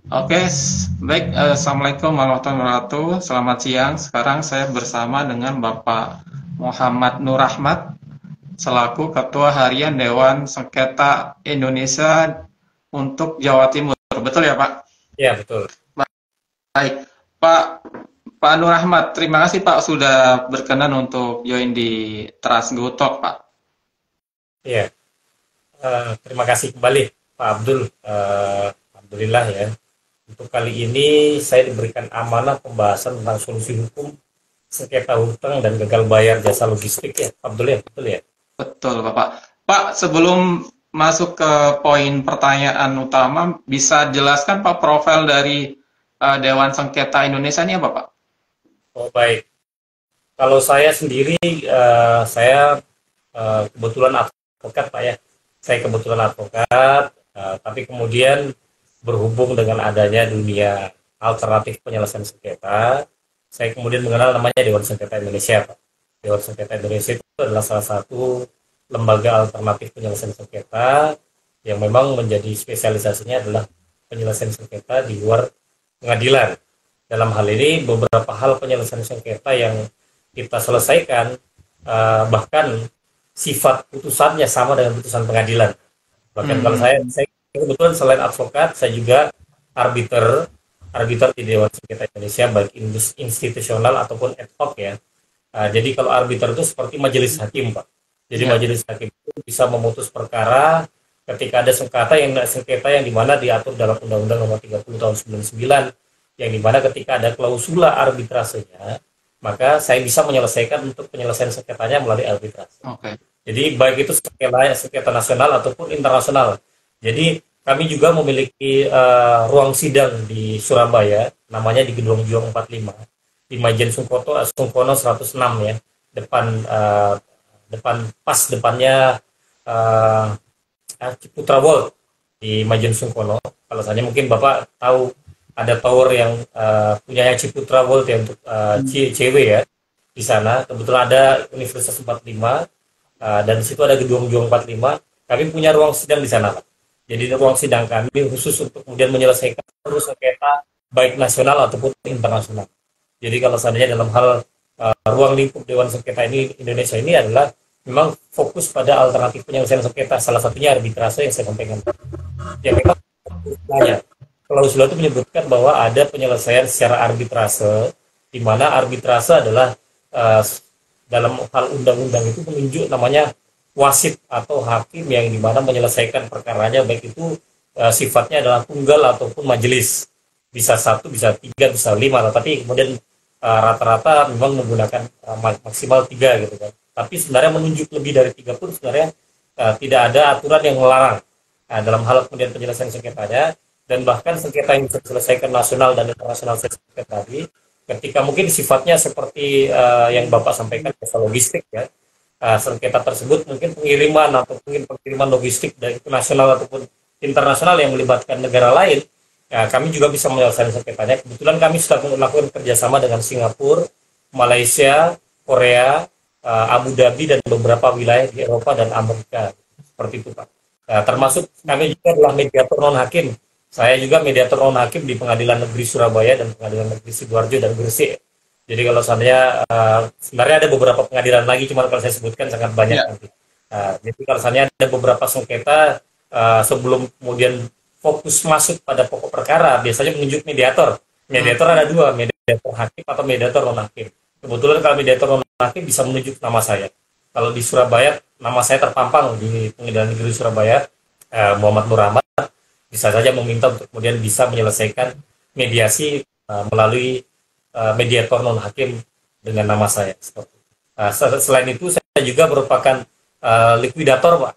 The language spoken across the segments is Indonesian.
Oke, baik. Assalamualaikum warahmatullahi wabarakatuh. Selamat siang. Sekarang saya bersama dengan Bapak Muhammad Nur Ahmad selaku Ketua Harian Dewan Sengketa Indonesia untuk Jawa Timur. Betul ya, Pak? Ya, betul. Baik. Pak Pak Nur Ahmad, terima kasih Pak sudah berkenan untuk join di Trans Go Talk, Pak. Ya, terima kasih kembali Pak Abdul. Alhamdulillah ya. Untuk kali ini saya diberikan amanah pembahasan tentang solusi hukum sengketa hutang dan gagal bayar jasa logistik ya, Pak Abdul ya, betul ya. Betul, Bapak. Pak, sebelum masuk ke poin pertanyaan utama, bisa jelaskan Pak profil dari Dewan Sengketa Indonesia ini apa, Pak? Oh baik. Kalau saya sendiri, saya kebetulan advokat Pak ya. Saya kebetulan advokat, tapi kemudian berhubung dengan adanya dunia alternatif penyelesaian sengketa, saya kemudian mengenal namanya Dewan Sengketa Indonesia, Pak. Dewan Sengketa Indonesia itu adalah salah satu lembaga alternatif penyelesaian sengketa yang memang menjadi spesialisasinya adalah penyelesaian sengketa di luar pengadilan. Dalam hal ini beberapa hal penyelesaian sengketa yang kita selesaikan bahkan sifat putusannya sama dengan putusan pengadilan. Bahkan kalau Hmm, saya kebetulan selain advokat, saya juga arbiter arbiter di Dewan Sengketa Indonesia baik institusional ataupun ad hoc ya. Jadi kalau arbiter itu seperti majelis hakim, Pak. Jadi ya. majelis hakim itu bisa memutus perkara ketika ada sengketa yang dimana diatur dalam Undang-Undang Nomor 30 Tahun 99, yang dimana ketika ada klausula arbitrasenya, maka saya bisa menyelesaikan untuk penyelesaian sengketanya melalui arbitrase. Oke. Jadi baik itu sengketa nasional ataupun internasional. Jadi kami juga memiliki ruang sidang di Surabaya, namanya di Gedung Juang 45, di Majen Sungkono 106 ya, depan depannya uh, Ciputra World di Majen Sungkono. Kalau saja mungkin Bapak tahu ada tower yang punyanya Ciputra World ya untuk CW ya di sana. Kebetulan ada Universitas 45 dan di situ ada gedung Juang 45. Kami punya ruang sidang di sana, Pak. Jadi ruang sidang kami khusus untuk kemudian menyelesaikan terus sengketa baik nasional ataupun internasional. Jadi kalau seandainya dalam hal ruang lingkup Dewan Sengketa ini Indonesia ini adalah memang fokus pada alternatif penyelesaian sengketa, salah satunya arbitrase yang saya sampaikan. Ya memang klausulnya itu menyebutkan bahwa ada penyelesaian secara arbitrase, di mana arbitrase adalah uh, dalam hal undang-undang itu menunjuk namanya wasit atau hakim yang dimana menyelesaikan perkaranya baik itu sifatnya adalah tunggal ataupun majelis, bisa satu bisa tiga bisa lima, tapi kemudian rata-rata memang menggunakan maksimal tiga gitu kan, tapi sebenarnya menunjuk lebih dari tiga pun sebenarnya tidak ada aturan yang melarang dalam hal kemudian penyelesaian sengketanya. Dan bahkan sengketa yang bisa diselesaikan nasional dan internasional tadi ketika mungkin sifatnya seperti yang Bapak sampaikan jasa logistik ya, sengketa tersebut mungkin pengiriman atau mungkin pengiriman logistik dari nasional ataupun internasional yang melibatkan negara lain, ya, kami juga bisa menyelesaikan sengketanya. Kebetulan kami sudah melakukan kerjasama dengan Singapura, Malaysia, Korea, Abu Dhabi dan beberapa wilayah di Eropa dan Amerika seperti itu Pak. Termasuk kami juga adalah mediator non hakim. Saya juga mediator non hakim di Pengadilan Negeri Surabaya dan Pengadilan Negeri Sidoarjo dan Gresik. Jadi kalau seandainya sebenarnya ada beberapa pengadilan lagi, cuma kalau saya sebutkan sangat banyak Ya. nanti. Jadi kalau seandainya ada beberapa sengketa sebelum kemudian fokus masuk pada pokok perkara, biasanya menunjuk mediator. Mediator ada dua, mediator hakim atau mediator non hakim. Kebetulan kalau mediator non hakim bisa menunjuk nama saya. Kalau di Surabaya, nama saya terpampang di Pengadilan Negeri Surabaya, Muhammad Nur Ahmad, bisa saja meminta untuk kemudian bisa menyelesaikan mediasi melalui mediator non hakim dengan nama saya. Selain itu saya juga merupakan likuidator, Pak.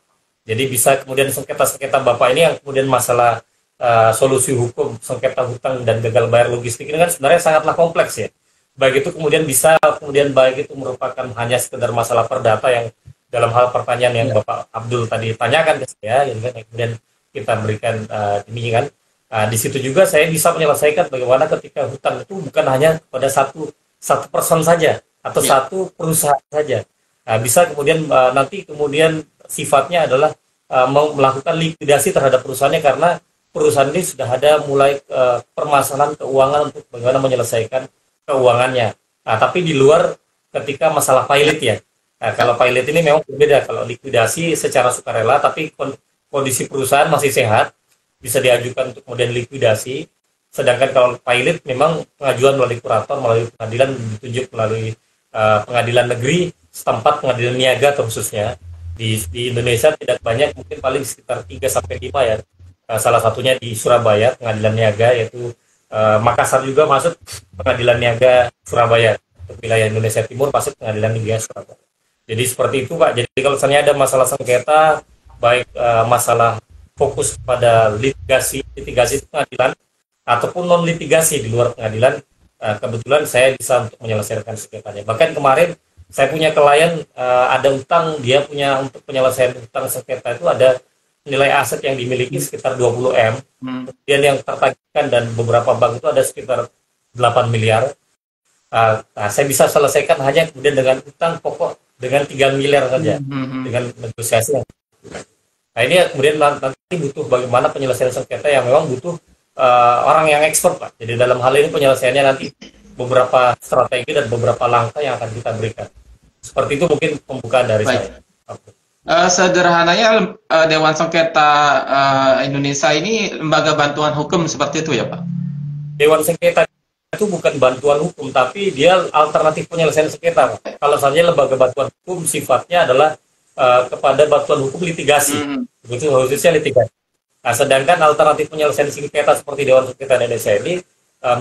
Jadi bisa kemudian sengketa-sengketa Bapak ini yang kemudian masalah solusi hukum sengketa hutang dan gagal bayar logistik ini kan sebenarnya sangatlah kompleks ya. Baik itu kemudian bisa kemudian baik itu merupakan hanya sekedar masalah perdata yang dalam hal pertanyaan yang Ya. Bapak Abdul tadi tanyakan ke saya, gitu kan, kemudian kita berikan ini kan. Di situ juga saya bisa menyelesaikan bagaimana ketika hutang itu bukan hanya pada satu satu person saja atau Ya. satu perusahaan saja. Bisa kemudian nanti kemudian sifatnya adalah melakukan likuidasi terhadap perusahaannya karena perusahaan ini sudah ada mulai permasalahan keuangan untuk bagaimana menyelesaikan keuangannya. Nah, tapi di luar ketika masalah pilot ya. Nah, kalau pilot ini memang berbeda. Kalau likuidasi secara sukarela, tapi kondisi perusahaan masih sehat, bisa diajukan untuk kemudian likuidasi. Sedangkan kalau pilot memang pengajuan melalui kurator, melalui pengadilan, ditunjuk melalui pengadilan negeri setempat, pengadilan niaga khususnya. Di Indonesia tidak banyak, mungkin paling sekitar 3-5 ya. Salah satunya di Surabaya, pengadilan niaga, yaitu Makassar juga masuk pengadilan niaga Surabaya. Untuk wilayah Indonesia Timur masuk pengadilan niaga Surabaya. Jadi seperti itu Pak. Jadi kalau misalnya ada masalah sengketa, baik masalah fokus pada litigasi itu pengadilan, ataupun non litigasi di luar pengadilan, kebetulan saya bisa untuk menyelesaikan sengketanya. Bahkan kemarin saya punya klien ada utang, dia punya untuk penyelesaian utang sengketa itu ada nilai aset yang dimiliki sekitar 20 M, kemudian yang tertagihkan dan beberapa bank itu ada sekitar 8 miliar. Nah, saya bisa selesaikan hanya kemudian dengan utang pokok dengan 3 miliar saja, dengan negosiasi yang. Nah, ini kemudian nanti butuh bagaimana penyelesaian sengketa yang memang butuh orang yang expert Pak. Jadi dalam hal ini penyelesaiannya nanti beberapa strategi dan beberapa langkah yang akan kita berikan. Seperti itu mungkin pembukaan dari saya. Sederhananya Dewan Sengketa Indonesia ini lembaga bantuan hukum seperti itu ya Pak? Dewan Sengketa itu bukan bantuan hukum, tapi dia alternatif penyelesaian sengketa Pak. Kalau saja lembaga bantuan hukum sifatnya adalah kepada bantuan hukum litigasi, begitu khususnya litigasi. Nah, sedangkan alternatif penyelesaian sengketa seperti Dewan Sengketa Indonesia ini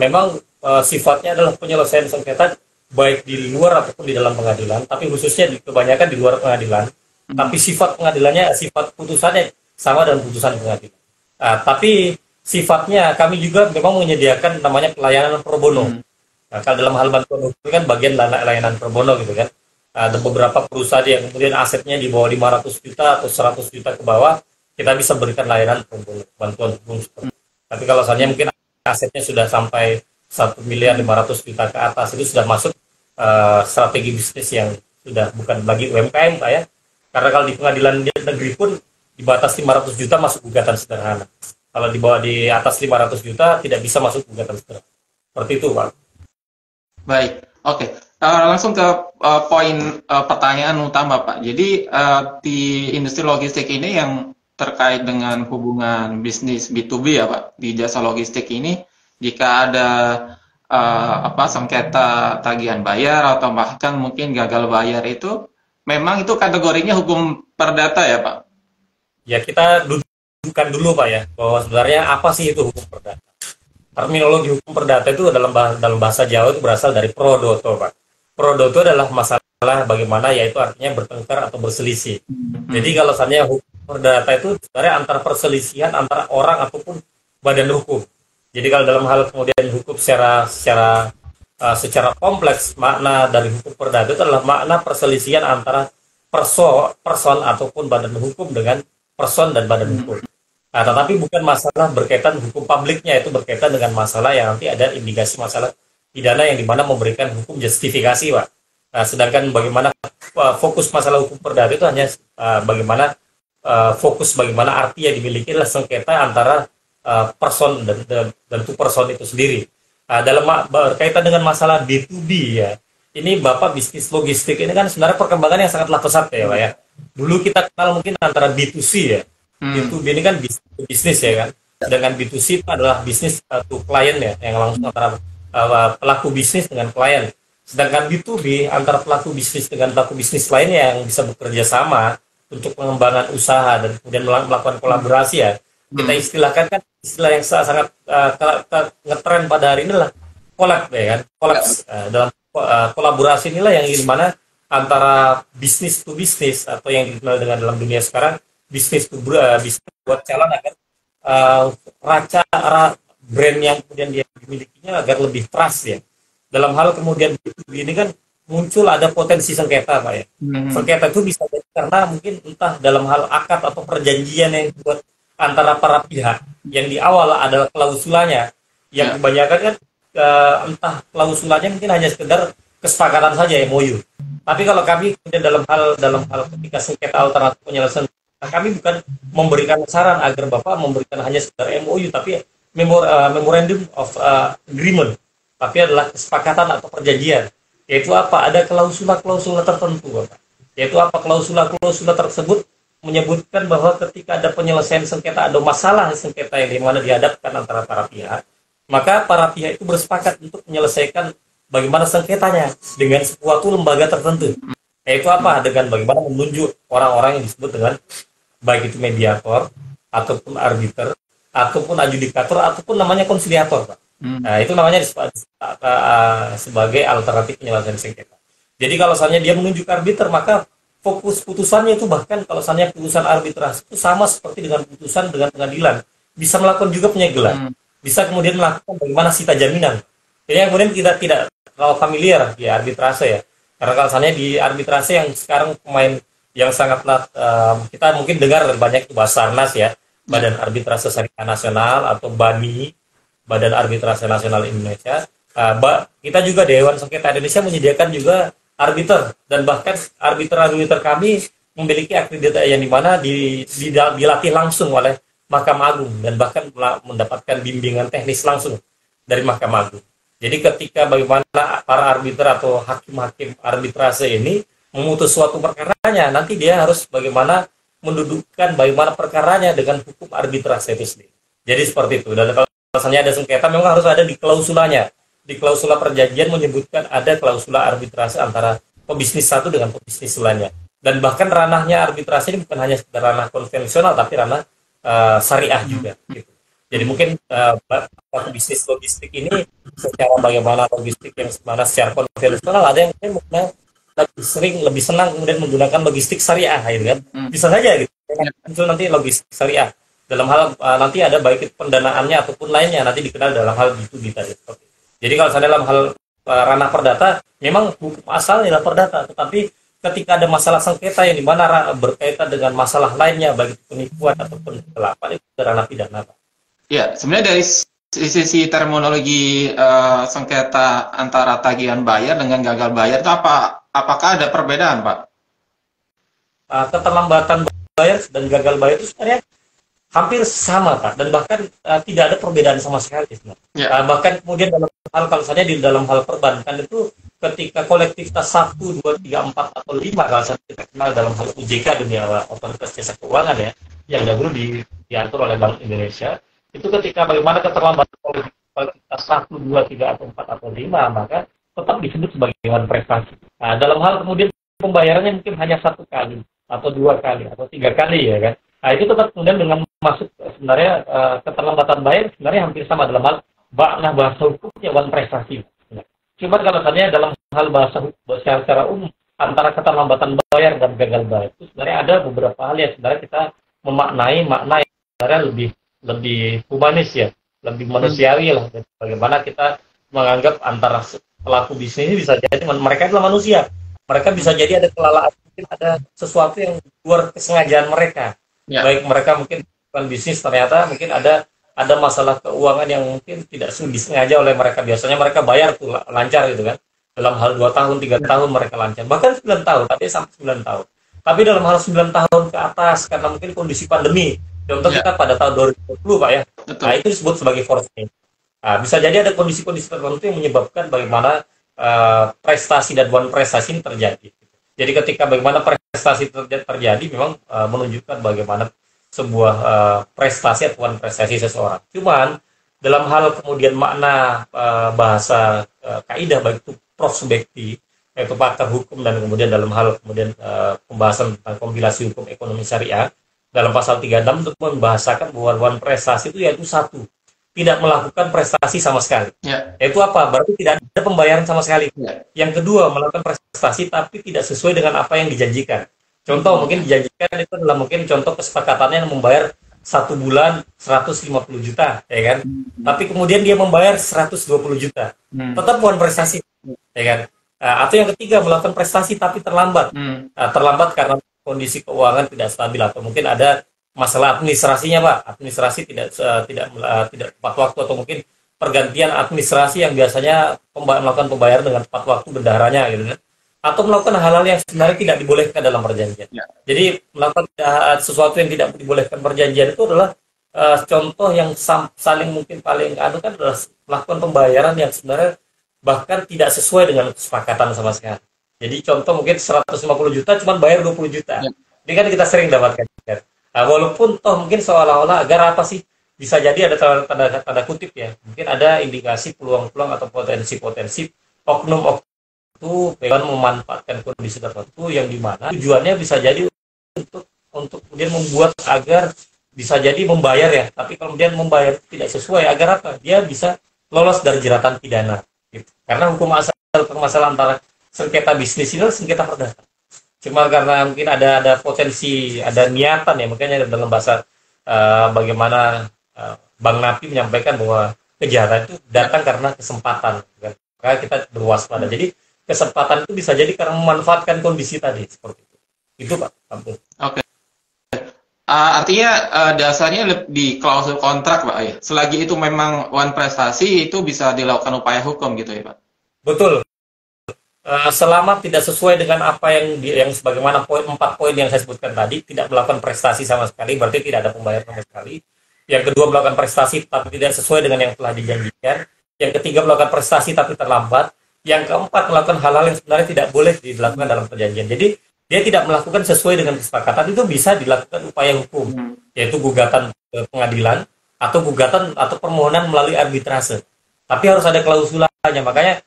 memang sifatnya adalah penyelesaian sengketa baik di luar ataupun di dalam pengadilan, tapi khususnya kebanyakan di luar pengadilan. Tapi sifat pengadilannya, sifat putusannya sama dengan putusan pengadilan. Tapi sifatnya kami juga memang menyediakan namanya pelayanan pro bono. Nah, kalau dalam hal bantuan hukum kan bagian layanan pro bono gitu kan. Ada beberapa perusahaan yang kemudian asetnya di bawah 500 juta atau 100 juta ke bawah, kita bisa berikan layanan pro bono, bantuan hukum. Tapi kalau misalnya mungkin asetnya sudah sampai 1 miliar 500 juta ke atas, itu sudah masuk strategi bisnis yang sudah bukan lagi UMKM Pak ya. Karena kalau di pengadilan negeri pun di batas 500 juta masuk gugatan sederhana. Kalau di bawah di atas 500 juta tidak bisa masuk gugatan sederhana. Seperti itu Pak. Baik, oke. Langsung ke poin pertanyaan utama Pak. Jadi di industri logistik ini yang terkait dengan hubungan bisnis B2B ya Pak, di jasa logistik ini, jika ada sengketa tagihan bayar atau bahkan mungkin gagal bayar itu, memang itu kategorinya hukum perdata ya Pak? Ya kita dudukkan dulu Pak ya, bahwa sebenarnya apa sih itu hukum perdata. Terminologi hukum perdata itu dalam bahasa Jawa itu berasal dari prodoto Pak. Prodoto adalah masalah bagaimana, yaitu artinya bertengkar atau berselisih. Jadi kalau misalnya hukum perdata itu sebenarnya antara perselisihan antara orang ataupun badan hukum. Jadi kalau dalam hal kemudian hukum secara kompleks, makna dari hukum perdata itu adalah makna perselisihan antara person ataupun badan hukum dengan person dan badan hukum. Nah, tetapi bukan masalah berkaitan hukum publiknya, itu berkaitan dengan masalah yang nanti ada indikasi masalah pidana yang dimana memberikan hukum justifikasi Pak. Nah, sedangkan bagaimana fokus masalah hukum perdata itu hanya bagaimana fokus bagaimana arti yang dimiliki adalah sengketa antara person dan to person itu sendiri. Dalam berkaitan dengan masalah B2B ya, ini Bapak bisnis logistik ini kan sebenarnya perkembangannya sangatlah pesat ya Pak ya. Dulu kita kenal mungkin antara B2C ya, B2B ini kan bisnis ya kan, sedangkan B2C itu adalah bisnis to client ya, yang langsung antara pelaku bisnis dengan klien. Sedangkan B2B antara pelaku bisnis dengan pelaku bisnis lainnya yang bisa bekerja sama untuk pengembangan usaha dan kemudian melakukan kolaborasi ya. Kita istilahkan kan istilah yang sangat ngetren pada hari ini lah collab ya kan, kolaps. Dalam kolaborasi inilah yang dimana antara bisnis to bisnis atau yang dikenal dengan dalam dunia sekarang bisnis to bisnis buat jalan agar brand yang kemudian dia dimilikinya agar lebih trust ya. Dalam hal kemudian B2B ini kan muncul ada potensi sengketa Pak ya. Sengketa itu bisa jadi karena mungkin entah dalam hal akad atau perjanjian yang dibuat antara para pihak yang di awal ada klausulanya, yang kebanyakan kan entah klausulanya mungkin hanya sekedar kesepakatan saja MOU. Tapi kalau kami kemudian dalam hal ketika sengketa alternatif penyelesaian Kami bukan memberikan saran agar Bapak memberikan hanya sekedar MOU, tapi Memorandum of Agreement, tapi adalah kesepakatan atau perjanjian. Yaitu apa? Ada klausula-klausula tertentu, Bapak. Yaitu apa? Klausula-klausula tersebut menyebutkan bahwa ketika ada penyelesaian sengketa, ada masalah sengketa yang dimana dihadapkan antara para pihak, maka para pihak itu bersepakat untuk menyelesaikan bagaimana sengketanya dengan suatu lembaga tertentu. Yaitu apa? Dengan bagaimana menunjuk orang-orang yang disebut dengan baik itu mediator, ataupun arbiter, ataupun adjudikator, ataupun namanya konsiliator, Pak. Nah, itu namanya sebagai alternatif penyelesaian sengketa. Jadi kalau misalnya dia menunjuk arbiter, maka fokus putusannya itu, bahkan kalau misalnya putusan arbitrase itu sama seperti dengan putusan dengan pengadilan, bisa melakukan juga penyegelan, bisa kemudian melakukan bagaimana sita jaminan. Jadi kemudian kita tidak terlalu familiar di arbitrase ya, karena kalau misalnya di arbitrase yang sekarang pemain yang sangatlah kita mungkin dengar banyak itu Basarnas ya, Badan Arbitrase Syariah Nasional atau BANI, Badan Arbitrase Nasional Indonesia. Kita juga Dewan Sengketa Indonesia menyediakan juga arbiter, dan bahkan arbiter kami memiliki akreditasi yang dimana dilatih langsung oleh Mahkamah Agung, dan bahkan mendapatkan bimbingan teknis langsung dari Mahkamah Agung. Jadi ketika bagaimana para arbiter atau hakim-hakim arbitrase ini memutus suatu perkaranya, nanti dia harus bagaimana mendudukkan bagaimana perkaranya dengan hukum arbitrase itu sendiri. Jadi seperti itu. Dan kalau misalnya ada sengketa, memang harus ada di klausulanya. Di klausula perjanjian menyebutkan ada klausula arbitrase antara pebisnis satu dengan pebisnis lainnya. Dan bahkan ranahnya arbitrase ini bukan hanya sekedar ranah konvensional, tapi ranah syariah juga. Gitu. Jadi mungkin bisnis logistik ini secara bagaimana logistik yang mana secara konvensional, ada yang mungkin lebih senang kemudian menggunakan logistik syariah, gitu kan? Bisa saja gitu. Itu nanti logistik syariah dalam hal nanti ada baik pendanaannya ataupun lainnya nanti dikenal dalam hal B2B tadi. Jadi kalau saya dalam hal ranah perdata, memang hukum asalnya adalah perdata, tetapi ketika ada masalah sengketa yang dimana berkaitan dengan masalah lainnya, baik itu penipuan ataupun kegelapan, itu ranah pidana. Ya, sebenarnya dari sisi terminologi sengketa antara tagihan bayar dengan gagal bayar itu apakah ada perbedaan, Pak? Keterlambatan bayar dan gagal bayar itu sebenarnya hampir sama, Pak, dan bahkan tidak ada perbedaan sama sekali sebenarnya. Ya. Bahkan kemudian dalam hal, kalau misalnya di dalam hal perbankan itu ketika kolektivitas 1, 2, 3, 4 atau 5, kalau kita kenal dalam hal OJK, dunia otoritas jasa keuangan ya, yang dahulu diatur oleh Bank Indonesia, itu ketika bagaimana keterlambatan kolektivitas 1, 2, 3 atau 4 atau 5, maka tetap disebut sebagai one prestasi. Nah, dalam hal kemudian pembayarannya mungkin hanya 1 kali atau 2 kali atau 3 kali ya kan. Nah, itu tetap kemudian dengan masuk sebenarnya keterlambatan bayar sebenarnya hampir sama dalam hal bahasa hukumnya one prestasi. Cuma kalau misalnya dalam hal bahasa hukum secara umum antara keterlambatan bayar dan gagal bayar itu sebenarnya ada beberapa hal yang sebenarnya kita memaknai makna yang sebenarnya lebih humanis ya, lebih manusiawi lah. Bagaimana kita menganggap antara pelaku bisnis ini bisa jadi mereka adalah manusia. Mereka bisa jadi ada kelalaian, mungkin ada sesuatu yang luar kesengajaan mereka. Ya. Baik mereka mungkin bukan bisnis, ternyata mungkin ada masalah keuangan yang mungkin tidak disengaja oleh mereka. Biasanya mereka bayar tuh lancar gitu kan. Dalam hal 2 tahun, 3 tahun mereka lancar. Bahkan 9 tahun, tapi sampai 9 tahun. Tapi dalam hal 9 tahun ke atas karena mungkin kondisi pandemi. Contoh kita pada tahun 2020, Pak ya. Betul. Nah, itu disebut sebagai force majeure. Nah, bisa jadi ada kondisi-kondisi tertentu yang menyebabkan bagaimana prestasi dan one prestasi ini terjadi. Jadi ketika bagaimana prestasi terjadi memang menunjukkan bagaimana sebuah prestasi atau one prestasi seseorang. Cuman dalam hal kemudian makna bahasa kaidah baik itu prospektif, yaitu pakar hukum, dan kemudian dalam hal kemudian pembahasan tentang kompilasi hukum ekonomi syariah dalam pasal 36 untuk membahasakan bahwa one prestasi itu yaitu satu, tidak melakukan prestasi sama sekali. Ya. Yaitu apa? Berarti tidak ada pembayaran sama sekali. Ya. Yang kedua, melakukan prestasi tapi tidak sesuai dengan apa yang dijanjikan. Contoh mungkin dijanjikan itu adalah mungkin contoh kesepakatannya yang membayar 1 bulan 150 juta, ya kan? Tapi kemudian dia membayar 120 juta. Tetap bukan prestasi, ya kan? Atau yang ketiga, melakukan prestasi tapi terlambat. Terlambat karena kondisi keuangan tidak stabil atau mungkin ada masalah administrasinya, Pak. Administrasi tidak tepat waktu, atau mungkin pergantian administrasi yang biasanya melakukan pembayaran dengan tepat waktu bendaharanya gitu kan. atau melakukan hal-hal yang sebenarnya tidak dibolehkan dalam perjanjian. Ya. Jadi melakukan sesuatu yang tidak dibolehkan perjanjian itu adalah contoh yang saling mungkin paling kan adalah melakukan pembayaran yang sebenarnya bahkan tidak sesuai dengan kesepakatan sama sekali. Jadi contoh mungkin 150 juta cuma bayar 20 juta. Ya. Ini kan kita sering dapatkan. Nah, walaupun toh mungkin seolah-olah agar apa sih, bisa jadi ada tanda kutip ya, mungkin ada indikasi peluang-peluang atau potensi-potensi oknum itu pengen memanfaatkan kondisi tertentu yang dimana tujuannya bisa jadi untuk kemudian membuat agar bisa jadi membayar ya, tapi kalau kemudian membayar tidak sesuai, agar apa, dia bisa lolos dari jeratan pidana gitu. Karena hukum asal permasalahan antara sengketa bisnis ini adalah sengketa perdata. Cuma karena mungkin ada potensi, ada niatan ya, makanya dalam bahasa bagaimana Bang Napi menyampaikan bahwa kejahatan itu datang karena kesempatan, kan? Maka kita berwaspada. Jadi kesempatan itu bisa jadi karena memanfaatkan kondisi tadi seperti itu. Itu Pak. Oke. Artinya dasarnya di klausul kontrak Pak ya. Selagi itu memang one prestasi itu bisa dilakukan upaya hukum gitu ya Pak. Betul. Selama tidak sesuai dengan apa yang sebagaimana 4 poin yang saya sebutkan tadi, tidak melakukan prestasi sama sekali, berarti tidak ada pembayaran sama sekali. Yang kedua, melakukan prestasi tapi tidak sesuai dengan yang telah dijanjikan. Yang ketiga, melakukan prestasi tapi terlambat. Yang keempat, melakukan hal-hal yang sebenarnya tidak boleh dilakukan dalam perjanjian. Jadi dia tidak melakukan sesuai dengan kesepakatan, itu bisa dilakukan upaya hukum, yaitu gugatan ke pengadilan atau gugatan atau permohonan melalui arbitrase. Tapi harus ada klausulanya. Makanya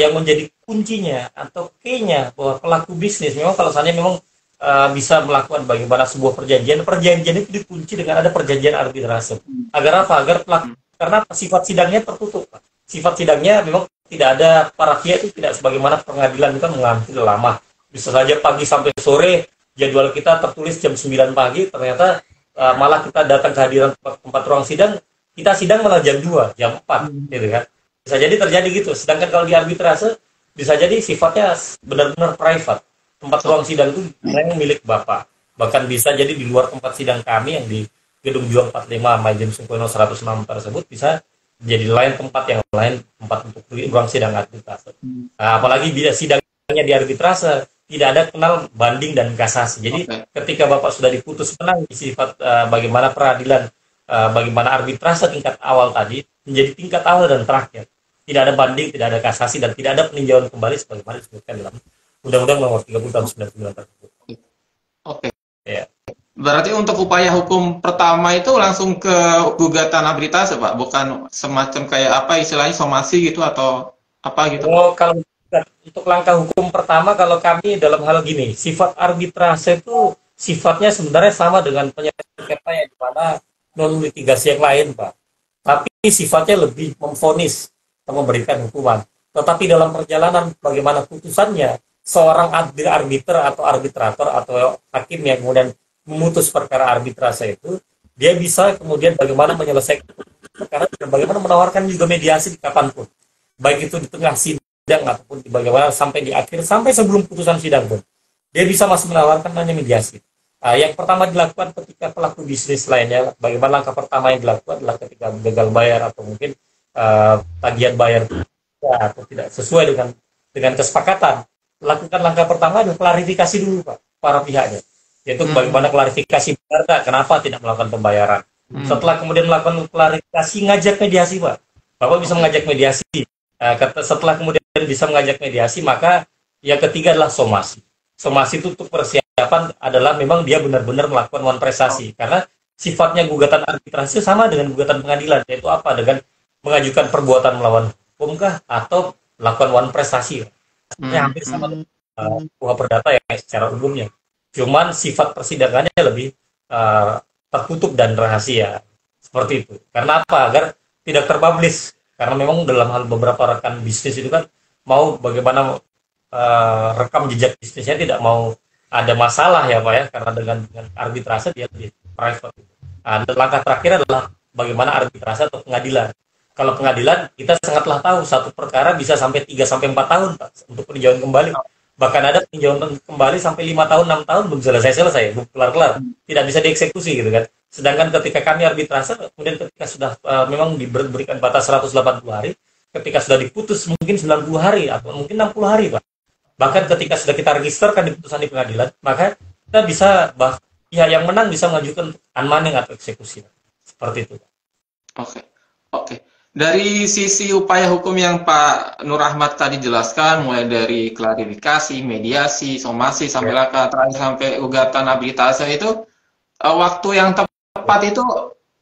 yang menjadi kuncinya atau key-nya bahwa pelaku bisnis memang kalau misalnya memang bisa melakukan bagaimana sebuah perjanjian itu dikunci dengan ada perjanjian arbitrase. Agar apa? Agar pelaku, karena sifat sidangnya tertutup. Sifat sidangnya memang tidak ada, para pihak itu tidak sebagaimana pengadilan itu kan mengambil lama. Bisa saja pagi sampai sore, jadwal kita tertulis jam 9 pagi, ternyata malah kita datang ke hadiran tempat ruang sidang, kita sidang malah jam 2, jam 4 gitu kan. Bisa jadi terjadi gitu. Sedangkan kalau di arbitrase bisa jadi sifatnya benar-benar private. Tempat ruang sidang itu yang milik Bapak. Bahkan bisa jadi di luar tempat sidang kami yang di Gedung Juang 45 Majen Sungkono 106 tersebut bisa jadi lain tempat yang lain, tempat untuk ruang sidang arbitrase. Nah, apalagi bila sidangnya di arbitrase tidak ada kenal banding dan kasasi. Jadi ketika Bapak sudah diputus menang di sifat bagaimana peradilan, bagaimana arbitrase tingkat awal tadi menjadi tingkat awal dan terakhir. Tidak ada banding, tidak ada kasasi, dan tidak ada peninjauan kembali sebagaimana disebutkan dalam Undang-Undang Nomor 30 Tahun 99 tersebut. Oke. Ya. Berarti untuk upaya hukum pertama itu langsung ke gugatan arbitrase Pak, bukan semacam kayak apa istilahnya somasi gitu atau apa gitu? Oh, kalau untuk langkah hukum pertama, kalau kami dalam hal gini, sifat arbitrase itu sifatnya sebenarnya sama dengan penyelesaian sengketa yang di mana non litigasi yang lain Pak. Tapi sifatnya lebih memvonis atau memberikan hukuman. Tetapi dalam perjalanan bagaimana putusannya, seorang arbiter atau arbitrator atau hakim yang kemudian memutus perkara arbitrase itu, dia bisa kemudian bagaimana menyelesaikan perkara dan bagaimana menawarkan juga mediasi kapanpun. Baik itu di tengah sidang ataupun di bagaimana sampai di akhir, sampai sebelum putusan sidang pun. Dia bisa masih menawarkan hanya mediasi. Yang pertama dilakukan ketika pelaku bisnis lainnya, bagaimana langkah pertama yang dilakukan adalah ketika gagal bayar atau mungkin tagihan bayar atau tidak sesuai dengan kesepakatan. Lakukan langkah pertama adalah klarifikasi dulu Pak, para pihaknya, yaitu bagaimana klarifikasi benar kenapa tidak melakukan pembayaran. Setelah kemudian melakukan klarifikasi, ngajak mediasi Pak. Bapak bisa mengajak mediasi. Setelah kemudian bisa mengajak mediasi, maka yang ketiga adalah somasi. Somasi itu untuk persiapan adalah memang dia benar-benar melakukan one prestasi, karena sifatnya gugatan arbitrase sama dengan gugatan pengadilan, yaitu apa? Dengan mengajukan perbuatan melawan hukum kah atau melakukan one prestasi. Hampir sama dengan perdata ya secara umumnya. Cuman sifat persidangannya lebih tertutup dan rahasia seperti itu. Karena apa? Agar tidak terpublish. Karena memang dalam hal beberapa rekan bisnis itu kan mau bagaimana rekam jejak bisnisnya tidak mau ada masalah ya Pak ya. Karena dengan arbitrase dia lebih private. Dan langkah terakhir adalah bagaimana arbitrase atau pengadilan. Kalau pengadilan, kita sangatlah tahu satu perkara bisa sampai 3-4 tahun Pak, untuk peninjauan kembali. Bahkan ada peninjauan kembali sampai 5 tahun, 6 tahun belum selesai, belum kelar-kelar. Tidak bisa dieksekusi gitu kan. Sedangkan ketika kami arbitrase, kemudian ketika sudah memang diberikan batas 180 hari, ketika sudah diputus mungkin 90 hari atau mungkin 60 hari Pak. Bahkan ketika sudah kita registerkan di putusan di pengadilan, maka kita bisa pihak yang menang bisa mengajukan unmanding atau eksekusi. Seperti itu. Oke. Oke. Dari sisi upaya hukum yang Pak Nur Ahmad tadi jelaskan, mulai dari klarifikasi, mediasi, somasi, sampai terakhir sampai gugatan habilitasi itu, waktu yang tepat itu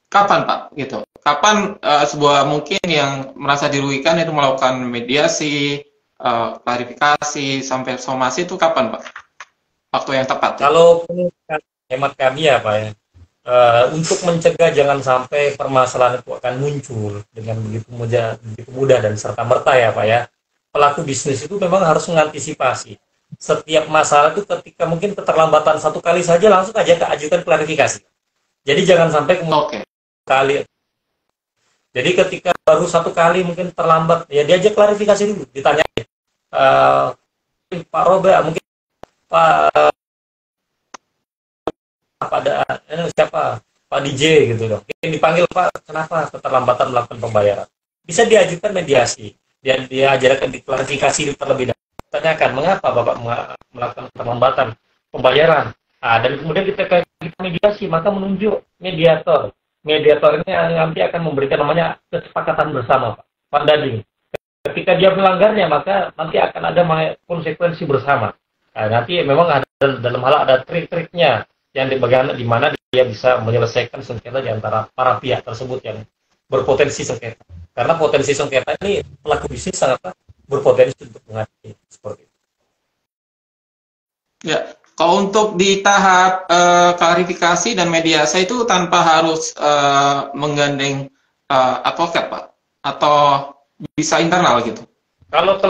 kapan Pak? Gitu. Kapan sebuah mungkin yang merasa dirugikan itu melakukan mediasi, klarifikasi, sampai somasi itu kapan Pak? Waktu yang tepat. Kalau hemat kami ya Pak ya, untuk mencegah jangan sampai permasalahan itu akan muncul dengan begitu mudah dan serta merta ya Pak ya. Pelaku bisnis itu memang harus mengantisipasi setiap masalah itu ketika mungkin keterlambatan satu kali saja langsung aja ajukan klarifikasi. Jadi jangan sampai kali. Jadi ketika baru satu kali mungkin terlambat ya diajak klarifikasi dulu, ditanya Pak Roba mungkin Pak pada siapa Pak DJ gitu loh. Mungkin dipanggil Pak, kenapa keterlambatan melakukan pembayaran? Bisa diajukan mediasi dan diajarkan diklarifikasi terlebih dahulu. Tanyakan mengapa Bapak melakukan keterlambatan pembayaran. Dan kemudian kita mediasi, maka menunjuk mediator. Mediator ini nanti akan memberikan namanya kesepakatan bersama Pak, pandading. Ketika dia melanggarnya, maka nanti akan ada konsekuensi bersama. Nanti memang ada dalam hal ada trik-triknya yang di mana dia bisa menyelesaikan sengketa di antara para pihak tersebut yang berpotensi sengketa. Karena potensi sengketa ini pelaku bisnis sangat berpotensi untuk menghadapi seperti itu. Ya, kalau untuk di tahap klarifikasi dan mediasi itu tanpa harus menggandeng advokat Pak, atau bisa internal gitu? Kalau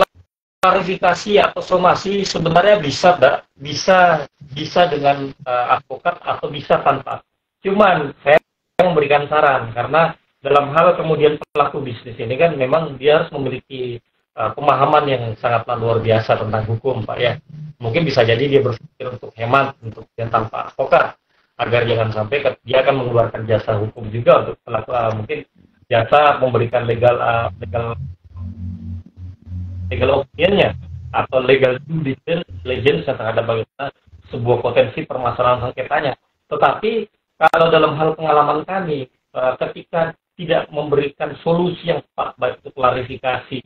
klarifikasi atau somasi sebenarnya bisa dengan advokat atau bisa tanpa. Cuman saya memberikan saran karena dalam hal kemudian pelaku bisnis ini kan memang dia harus memiliki pemahaman yang sangatlah luar biasa tentang hukum Pak ya. Mungkin bisa jadi dia berpikir untuk hemat untuk yang tanpa advokat agar jangan sampai dia akan mengeluarkan jasa hukum juga untuk pelaku mungkin jasa memberikan legal opinion-nya atau legal due diligence terhadap bagaimana sebuah potensi permasalahan sengketanya. Tetapi kalau dalam hal pengalaman kami, ketika tidak memberikan solusi yang tepat, baik itu klarifikasi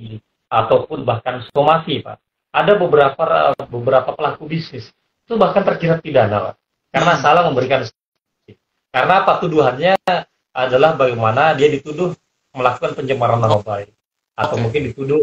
ataupun bahkan somasi, Pak, ada beberapa pelaku bisnis itu bahkan terjerat pidana, Pak, karena salah memberikan solusi. Karena apa? Tuduhannya adalah bagaimana dia dituduh melakukan pencemaran nama baik, atau mungkin dituduh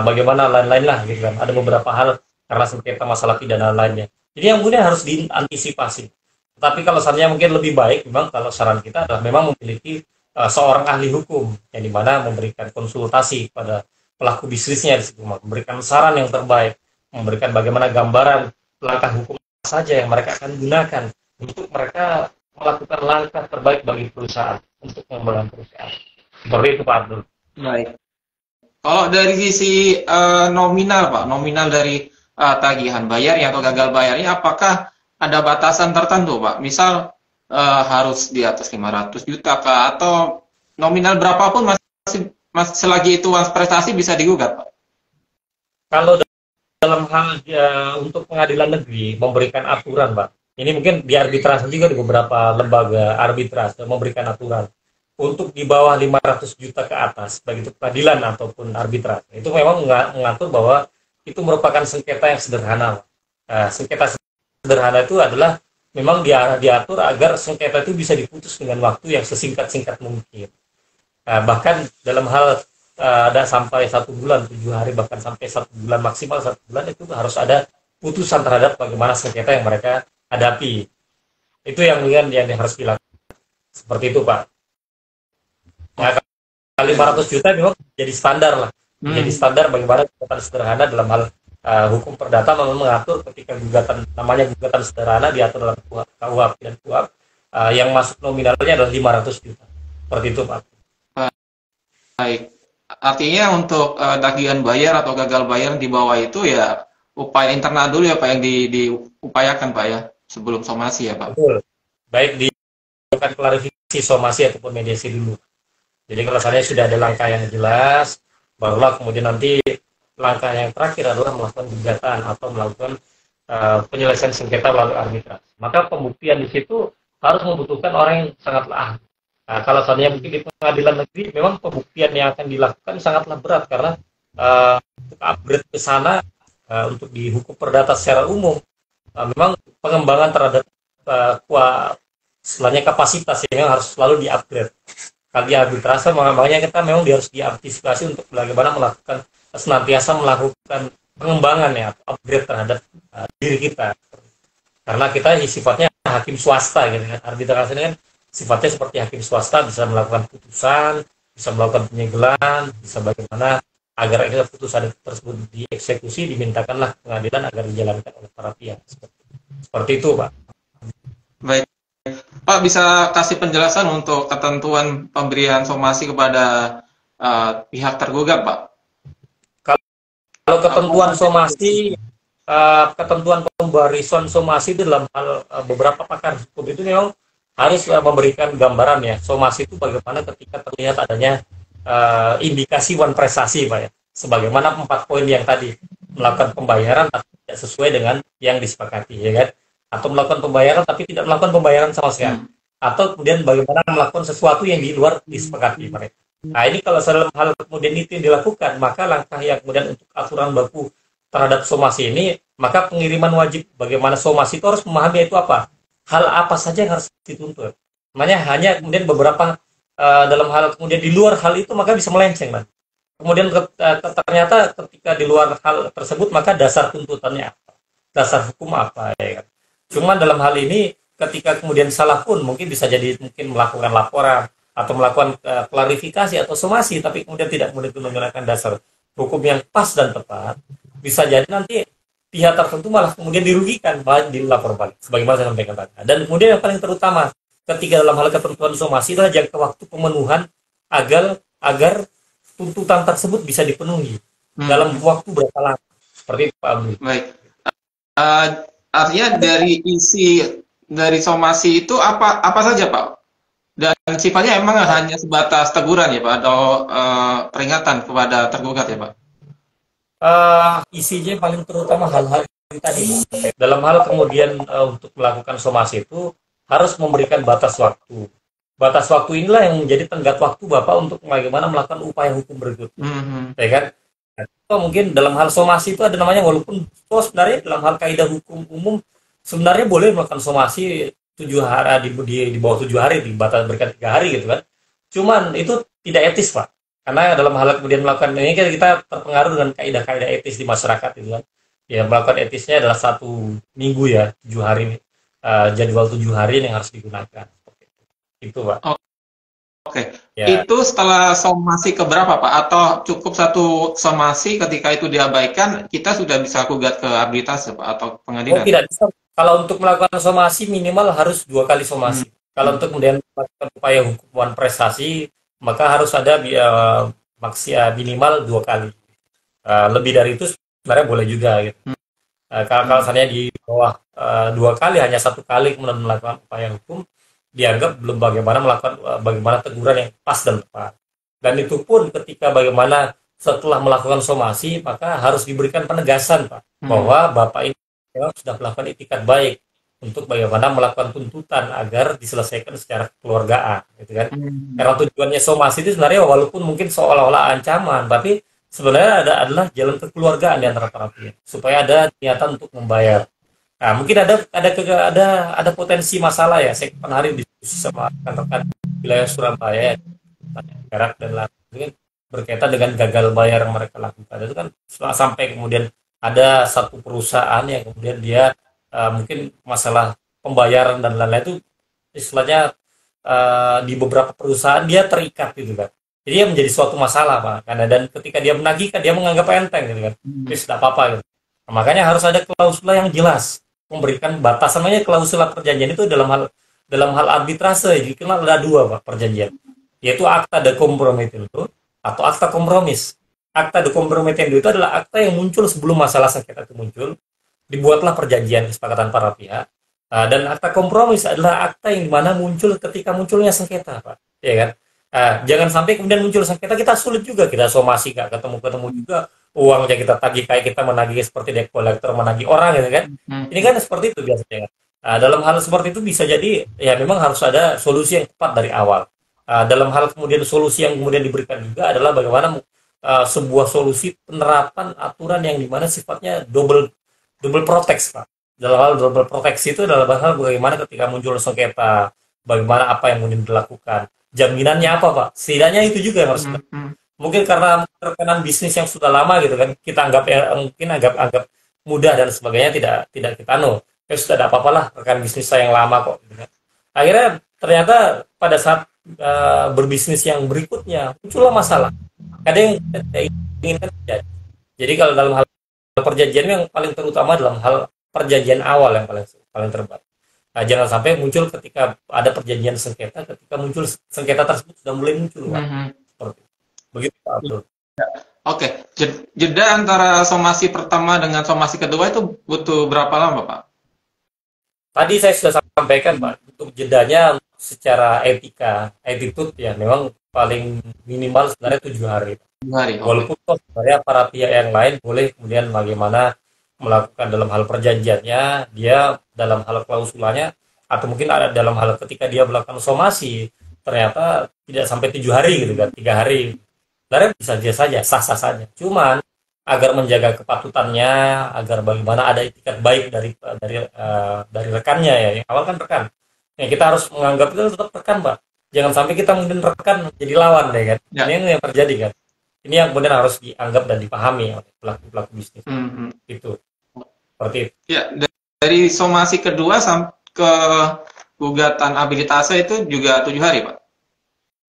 bagaimana lain-lain lah gitu kan. Ada beberapa hal karena sengketa masalah pidana lainnya. Jadi yang kemudian harus diantisipasi. Tapi kalau sarannya mungkin lebih baik memang kalau saran kita adalah memang memiliki seorang ahli hukum yang dimana memberikan konsultasi pada pelaku bisnisnya di situ, memberikan saran yang terbaik, memberikan bagaimana gambaran langkah hukum saja yang mereka akan gunakan untuk mereka melakukan langkah terbaik bagi perusahaan untuk mengembangkan perusahaan. Seperti itu Pak Abdul. Baik. Kalau dari sisi nominal Pak, nominal dari tagihan bayarnya atau gagal bayarnya, apakah ada batasan tertentu Pak? Misal harus di atas 500 juta kah? Atau nominal berapapun masih selagi itu uang prestasi bisa digugat Pak? Kalau dalam hal untuk pengadilan negeri memberikan aturan Pak, ini mungkin di arbitrase juga di beberapa lembaga arbitrase memberikan aturan untuk di bawah 500 juta ke atas, baik itu pengadilan ataupun arbitrase, itu memang mengatur bahwa itu merupakan sengketa yang sederhana. Sengketa sederhana itu adalah memang diatur agar sengketa itu bisa diputus dengan waktu yang sesingkat-singkat mungkin. Bahkan dalam hal ada sampai 1 bulan, 7 hari, bahkan sampai 1 bulan, maksimal 1 bulan itu harus ada putusan terhadap bagaimana sengketa yang mereka hadapi. Itu yang harus dilakukan. Seperti itu Pak. Nah, 500 juta memang jadi standar lah. Jadi standar bagaimana gugatan sederhana dalam hal hukum perdata memang mengatur ketika namanya gugatan sederhana diatur dalam KUHP dan KUHP yang masuk nominalnya adalah 500 juta. Seperti itu Pak. Baik. Artinya untuk tagihan bayar atau gagal bayar di bawah itu ya upaya internal dulu ya Pak yang diupayakan Pak ya sebelum somasi ya Pak. Betul. Baik dilakukan klarifikasi somasi ataupun mediasi dulu. Jadi kalau misalnya sudah ada langkah yang jelas, barulah kemudian nanti langkah yang terakhir adalah melakukan gugatan atau melakukan penyelesaian sengketa melalui arbitrase. Maka pembuktian di situ harus membutuhkan orang yang sangatlah ahli. Nah, kalau seandainya mungkin di pengadilan negeri, memang pembuktian yang akan dilakukan sangatlah berat karena untuk upgrade ke sana untuk di hukum perdata secara umum, memang pengembangan terhadap istilahnya kapasitas yang harus selalu di-upgrade. Kalau di arbitrase, makanya kita memang harus diantisipasi untuk bagaimana senantiasa melakukan pengembangan ya, upgrade terhadap diri kita. Karena kita sifatnya hakim swasta gitu kan. Arbitrase ini kan sifatnya seperti hakim swasta, bisa melakukan putusan, bisa melakukan penyegelan, bisa bagaimana agar putusan tersebut dieksekusi, dimintakanlah pengadilan agar dijalankan oleh para pihak. Seperti itu, Pak. Baik. Pak, bisa kasih penjelasan untuk ketentuan pemberian somasi kepada pihak tergugat, Pak? Kalau ketentuan somasi, ketentuan pemberian somasi itu dalam hal beberapa pakar hukum itu memang harus memberikan gambaran ya, somasi itu bagaimana ketika terlihat adanya indikasi wan prestasi, Pak ya. Sebagaimana 4 poin yang tadi, melakukan pembayaran tapi tidak sesuai dengan yang disepakati, ya kan? Atau melakukan pembayaran tapi tidak melakukan pembayaran sama sekali. Atau kemudian bagaimana melakukan sesuatu yang di luar disepakati mereka. Nah, ini kalau dalam hal kemudian itu yang dilakukan, maka langkah yang kemudian untuk aturan baku terhadap somasi ini, maka pengiriman wajib bagaimana somasi itu harus memahami itu apa. Hal apa saja yang harus dituntut. Makanya hanya kemudian beberapa dalam hal kemudian di luar hal itu maka bisa melenceng, kan. Kemudian ternyata ketika di luar hal tersebut maka dasar tuntutannya apa, dasar hukum apa, ya kan. Cuman dalam hal ini ketika kemudian salah pun mungkin bisa jadi mungkin melakukan laporan atau melakukan klarifikasi atau somasi tapi kemudian tidak kemudian menggunakan dasar hukum yang pas dan tepat, bisa jadi nanti pihak tertentu malah kemudian dirugikan dilapor balik sebagaimana saya sampaikan tadi. Dan kemudian yang paling terutama ketika dalam hal ketentuan somasi adalah jangka waktu pemenuhan agar tuntutan tersebut bisa dipenuhi dalam waktu berapa lama, seperti itu, Pak Abdul. Baik. Artinya dari isi dari somasi itu apa saja, Pak? Dan sifatnya emang hanya sebatas teguran ya, Pak, atau peringatan kepada tergugat ya, Pak? Isinya paling terutama hal-hal yang tadi. Dalam hal kemudian untuk melakukan somasi itu harus memberikan batas waktu. Batas waktu inilah yang menjadi tenggat waktu Bapak untuk bagaimana melakukan upaya hukum berikutnya. Ya kan? Nah, mungkin dalam hal somasi itu ada namanya, walaupun sebenarnya dalam hal kaidah hukum umum sebenarnya boleh melakukan somasi 7 hari di bawah 7 hari, dibatas berikan 3 hari gitu kan. Cuman itu tidak etis, Pak. Karena dalam hal kemudian melakukan ini kita terpengaruh dengan kaidah-kaidah etis di masyarakat gitu kan. Ya, melakukan etisnya adalah 1 minggu ya, 7 hari jadwal 7 hari yang harus digunakan. Itu, Pak. Oke. Ya. Itu setelah somasi keberapa, Pak? Atau cukup 1 somasi ketika itu diabaikan kita sudah bisa gugat ke arbitrase, Pak, atau pengadilan? Oh, tidak bisa. Kalau untuk melakukan somasi minimal harus 2 kali somasi. Kalau untuk kemudian melakukan upaya hukuman prestasi maka harus ada minimal 2 kali. Lebih dari itu sebenarnya boleh juga gitu. Kalau misalnya di bawah 2 kali, hanya 1 kali kemudian melakukan upaya hukum, dianggap belum bagaimana teguran yang pas dan tepat. Dan itu pun ketika bagaimana setelah melakukan somasi maka harus diberikan penegasan, Pak, bahwa Bapak ini sudah melakukan itikat baik untuk bagaimana melakukan tuntutan agar diselesaikan secara kekeluargaan, gitu kan. Karena tujuannya somasi itu sebenarnya walaupun mungkin seolah-olah ancaman, tapi sebenarnya adalah jalan kekeluargaan di antara para pihak supaya ada niatan untuk membayar. Nah, mungkin ada potensi masalah ya. Saya pernah hari diskusi sama rekan-rekan wilayah Surabaya, Perak dan lain-lain berkaitan dengan gagal bayar yang mereka lakukan. Itu kan sampai kemudian ada satu perusahaan yang kemudian dia mungkin masalah pembayaran dan lain-lain itu istilahnya di beberapa perusahaan dia terikat gitu kan. Jadi dia menjadi suatu masalah, Pak. Karena dan ketika dia menagihkan dia menganggap enteng gitu kan. Tidak apa-apa gitu. Nah, makanya harus ada klausula yang jelas, memberikan batasan. Namanya klausula perjanjian itu dalam hal arbitrase dikenal ada 2, Pak, perjanjian. Yaitu akta de compromitendo atau akta kompromis. Akta de compromitendo itu adalah akta yang muncul sebelum masalah sengketa itu muncul. Dibuatlah perjanjian kesepakatan para pihak. Dan akta kompromis adalah akta yang dimana muncul ketika munculnya sengketa, Pak. Ya kan? Jangan sampai kemudian muncul sengketa kita sulit juga, kita somasi nggak ketemu juga, uangnya kita tagih kayak kita menagih seperti debt collector menagih orang gitu kan. Hmm. Ini kan seperti itu biasanya. Nah, dalam hal seperti itu bisa jadi ya memang harus ada solusi yang tepat dari awal. Dalam hal kemudian solusi yang kemudian diberikan juga adalah bagaimana sebuah solusi penerapan aturan yang dimana sifatnya double double protect, Pak. Dalam hal double proteksi itu dalam hal bagaimana ketika muncul sengketa, bagaimana apa yang kemudian dilakukan, jaminannya apa, Pak? Setidaknya itu juga yang harus kita. Mungkin karena terkenal bisnis yang sudah lama gitu kan, kita anggap ya, mungkin anggap mudah dan sebagainya, tidak kita ya sudah ada apa-apa lah rekan bisnis saya yang lama kok gitu kan. Akhirnya ternyata pada saat berbisnis yang berikutnya muncullah masalah. Ada yang tidak inginkan terjadi. Jadi kalau dalam hal perjanjian yang paling terutama dalam hal perjanjian awal yang paling paling terbaik. Nah, jangan sampai muncul ketika ada perjanjian sengketa, ketika muncul sengketa tersebut sudah mulai muncul, Pak. Seperti itu. Begitu, Pak Abdul. Oke, jeda antara somasi pertama dengan somasi kedua itu butuh berapa lama, Pak? Tadi saya sudah sampaikan, Pak, untuk jedanya secara etika, attitude ya memang paling minimal sebenarnya 7 hari. 2 hari. Walaupun sebenarnya para pihak yang lain boleh kemudian bagaimana melakukan dalam hal perjanjiannya, dia dalam hal klausulanya, atau mungkin ada dalam hal ketika dia melakukan somasi, ternyata tidak sampai 7 hari gitu kan, 3 hari. Sebenarnya bisa saja, sah-sah saja. Cuman agar menjaga kepatutannya, agar bagaimana ada etikat baik dari rekannya ya. Yang awal kan rekan. Ya, kita harus menganggap itu tetap rekan, Pak. Jangan sampai kita mungkin rekan jadi lawan deh kan. Ya. Ini yang terjadi kan. Ini yang kemudian harus dianggap dan dipahami oleh pelaku-pelaku bisnis. Itu. Seperti itu. Ya, dari somasi kedua sampai ke gugatan habilitase itu juga 7 hari, Pak.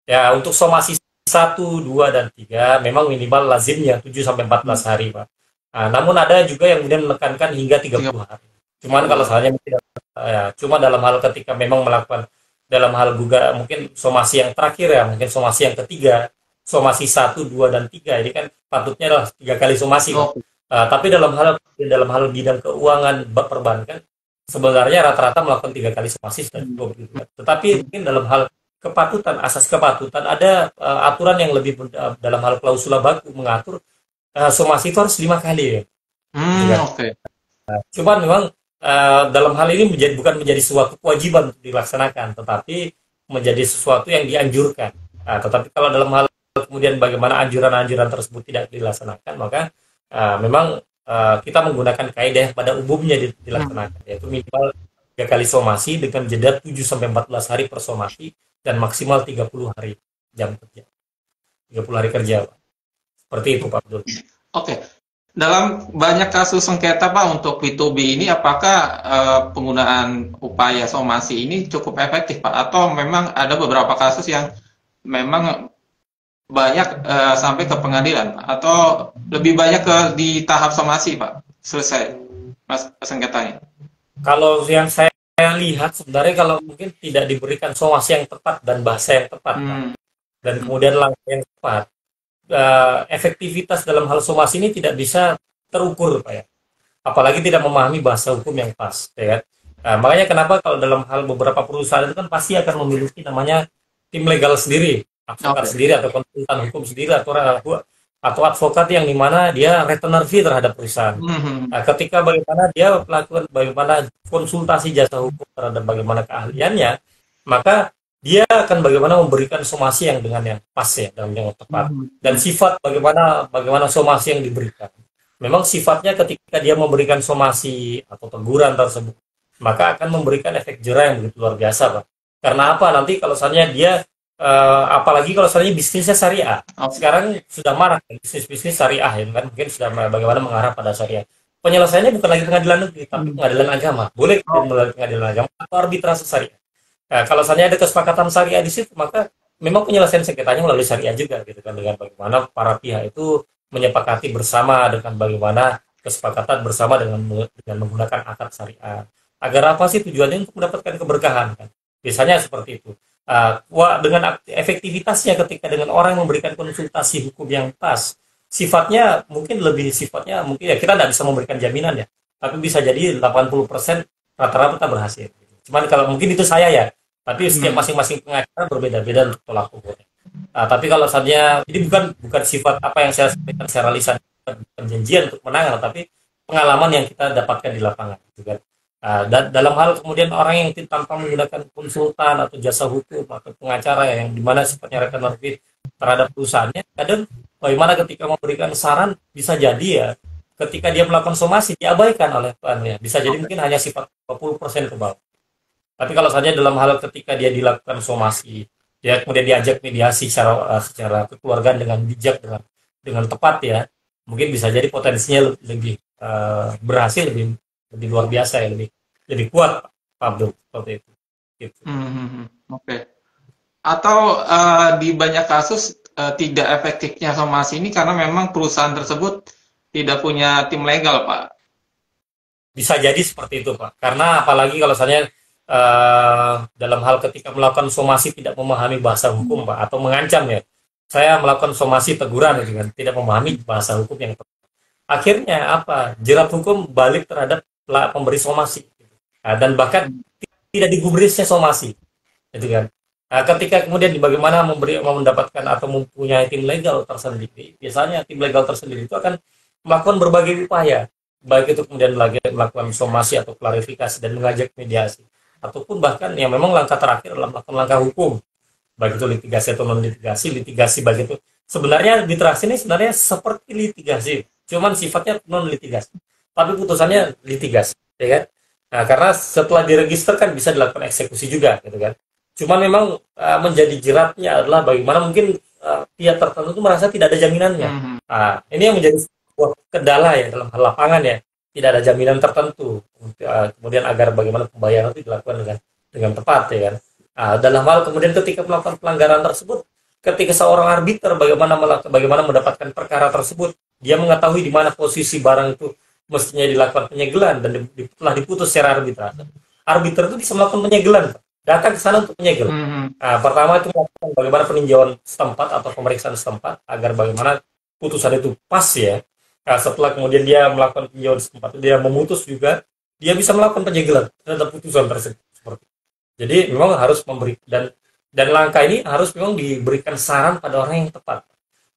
Ya, untuk somasi 1, 2, dan 3 memang minimal lazimnya 7 sampai 14 hari, Pak. Nah, namun ada juga yang kemudian menekankan hingga 30 hari. Cuman kalau misalnya ya, cuma dalam hal ketika memang melakukan dalam hal mungkin somasi yang terakhir ya, mungkin somasi yang ketiga, somasi 1, 2, dan 3 ini kan patutnya adalah 3 kali somasi. Tapi dalam hal bidang keuangan perbankan sebenarnya rata-rata melakukan 3 kali somasi sudah cukup gitu. Tetapi mungkin dalam hal kepatutan, asas kepatutan ada aturan yang lebih dalam hal klausula baku mengatur somasi itu harus 5 kali. Oke. Cuman memang dalam hal ini bukan menjadi suatu kewajiban untuk dilaksanakan, tetapi menjadi sesuatu yang dianjurkan. Tetapi kalau dalam hal kemudian bagaimana anjuran-anjuran tersebut tidak dilaksanakan, maka memang kita menggunakan kaidah yang pada umumnya dilaksanakan, yaitu minimal 3 kali somasi dengan jeda 7 sampai 14 hari per somasi dan maksimal 30 hari jam kerja. 30 hari kerja, Pak. Seperti itu, Pak Abdul. Oke. Dalam banyak kasus sengketa, Pak, untuk B2B ini, apakah penggunaan upaya somasi ini cukup efektif, Pak? Atau memang ada beberapa kasus yang memang banyak sampai ke pengadilan? Atau lebih banyak di tahap somasi, Pak? Selesai sengketanya. Kalau yang saya lihat sebenarnya kalau mungkin tidak diberikan somasi yang tepat dan bahasa yang tepat, Pak, dan kemudian langkah yang tepat, efektivitas dalam hal somasi ini tidak bisa terukur, Pak ya. Apalagi tidak memahami bahasa hukum yang pas, ya kan. Makanya kenapa kalau dalam hal beberapa perusahaan itu kan pasti akan memiliki namanya tim legal sendiri, advokat sendiri atau konsultan hukum sendiri atau advokat yang dimana dia retainer fee terhadap perusahaan. Ketika bagaimana dia melakukan bagaimana konsultasi jasa hukum terhadap bagaimana keahliannya, maka dia akan bagaimana memberikan somasi yang dengan yang pas ya, dan yang tepat. Dan sifat bagaimana somasi yang diberikan. Memang sifatnya ketika dia memberikan somasi atau teguran tersebut, maka akan memberikan efek jera yang begitu luar biasa, Pak. Karena apa? Nanti kalau misalnya dia apalagi kalau misalnya bisnisnya syariah. Sekarang sudah marak bisnis syariah ya kan, mungkin sudah bagaimana mengarah pada syariah. Penyelesaiannya bukan lagi pengadilan negeri, tapi pengadilan agama. Boleh melalui pengadilan agama atau arbitrase syariah. Kalau misalnya ada kesepakatan syariah di situ, maka memang penyelesaian sengketanya melalui syariah juga, gitu kan, dengan bagaimana para pihak itu menyepakati bersama dengan bagaimana kesepakatan bersama dengan menggunakan akad syariah. Agar apa sih tujuannya? Untuk mendapatkan keberkahan kan. Biasanya seperti itu. Dengan efektivitasnya ketika dengan orang yang memberikan konsultasi hukum yang pas, sifatnya mungkin ya kita tidak bisa memberikan jaminan ya, tapi bisa jadi 80% rata-rata berhasil. Cuman kalau mungkin itu saya ya, tapi setiap masing-masing pengacara berbeda-beda untuk tolak ukurnya. Tapi kalau saja ini bukan sifat apa yang saya sampaikan secara lisan, perjanjian untuk menangan, tapi pengalaman yang kita dapatkan di lapangan gitu kan. Dan dalam hal kemudian orang yang tanpa menggunakan konsultan atau jasa hukum atau pengacara yang dimana sifatnya rekan arbit terhadap perusahaannya, kadang bagaimana ketika memberikan saran bisa jadi ya ketika dia melakukan somasi diabaikan oleh tuannya, bisa jadi mungkin hanya sifat 20% ke bawah. Tapi kalau saja dalam hal ketika dia dilakukan somasi, dia kemudian diajak mediasi secara kekeluargaan dengan bijak, dengan tepat ya, mungkin bisa jadi potensinya lebih berhasil, lebih luar biasa ya, lebih kuat Pak Abdul, seperti itu. Gitu. Oke. Atau di banyak kasus tidak efektifnya somasi ini karena memang perusahaan tersebut tidak punya tim legal, Pak. Bisa jadi seperti itu Pak, karena apalagi kalau misalnya dalam hal ketika melakukan somasi tidak memahami bahasa hukum Pak, atau mengancam ya, saya melakukan somasi teguran gitu kan, tidak memahami bahasa hukum yang tepat. Akhirnya apa? Jerat hukum balik terhadap pemberi somasi. Dan bahkan tidak digubrisnya somasi. Gitu kan. Ketika kemudian bagaimana mendapatkan atau mempunyai tim legal tersendiri, biasanya tim legal tersendiri itu akan melakukan berbagai upaya, baik itu kemudian melakukan somasi atau klarifikasi dan mengajak mediasi, ataupun bahkan yang memang langkah terakhir adalah melakukan langkah hukum, baik itu litigasi atau non litigasi baik itu sebenarnya literasi ini sebenarnya seperti litigasi, cuman sifatnya non litigasi, tapi putusannya litigasi, ya kan? Nah, karena setelah diregister kan bisa dilakukan eksekusi juga, gitu kan? Cuman memang menjadi jeratnya adalah bagaimana mungkin pihak tertentu itu merasa tidak ada jaminannya. Ini yang menjadi sebuah kendala ya dalam hal lapangan ya, tidak ada jaminan tertentu. Kemudian agar bagaimana pembayaran itu dilakukan dengan tepat ya kan. Dalam hal kemudian ketika melakukan pelanggaran tersebut, ketika seorang arbiter bagaimana mendapatkan perkara tersebut, dia mengetahui di mana posisi barang itu mestinya dilakukan penyegelan dan telah diputus secara arbitrase. Arbiter itu bisa melakukan penyegelan, datang ke sana untuk menyegel. Pertama itu melakukan bagaimana peninjauan setempat atau pemeriksaan setempat agar bagaimana putusan itu pas ya. Setelah kemudian dia melakukan peninjauan setempat, dia memutus juga, dia bisa melakukan penyegelan terhadap putusan tersebut. Seperti. Jadi memang harus memberi dan langkah ini harus memang diberikan saran pada orang yang tepat.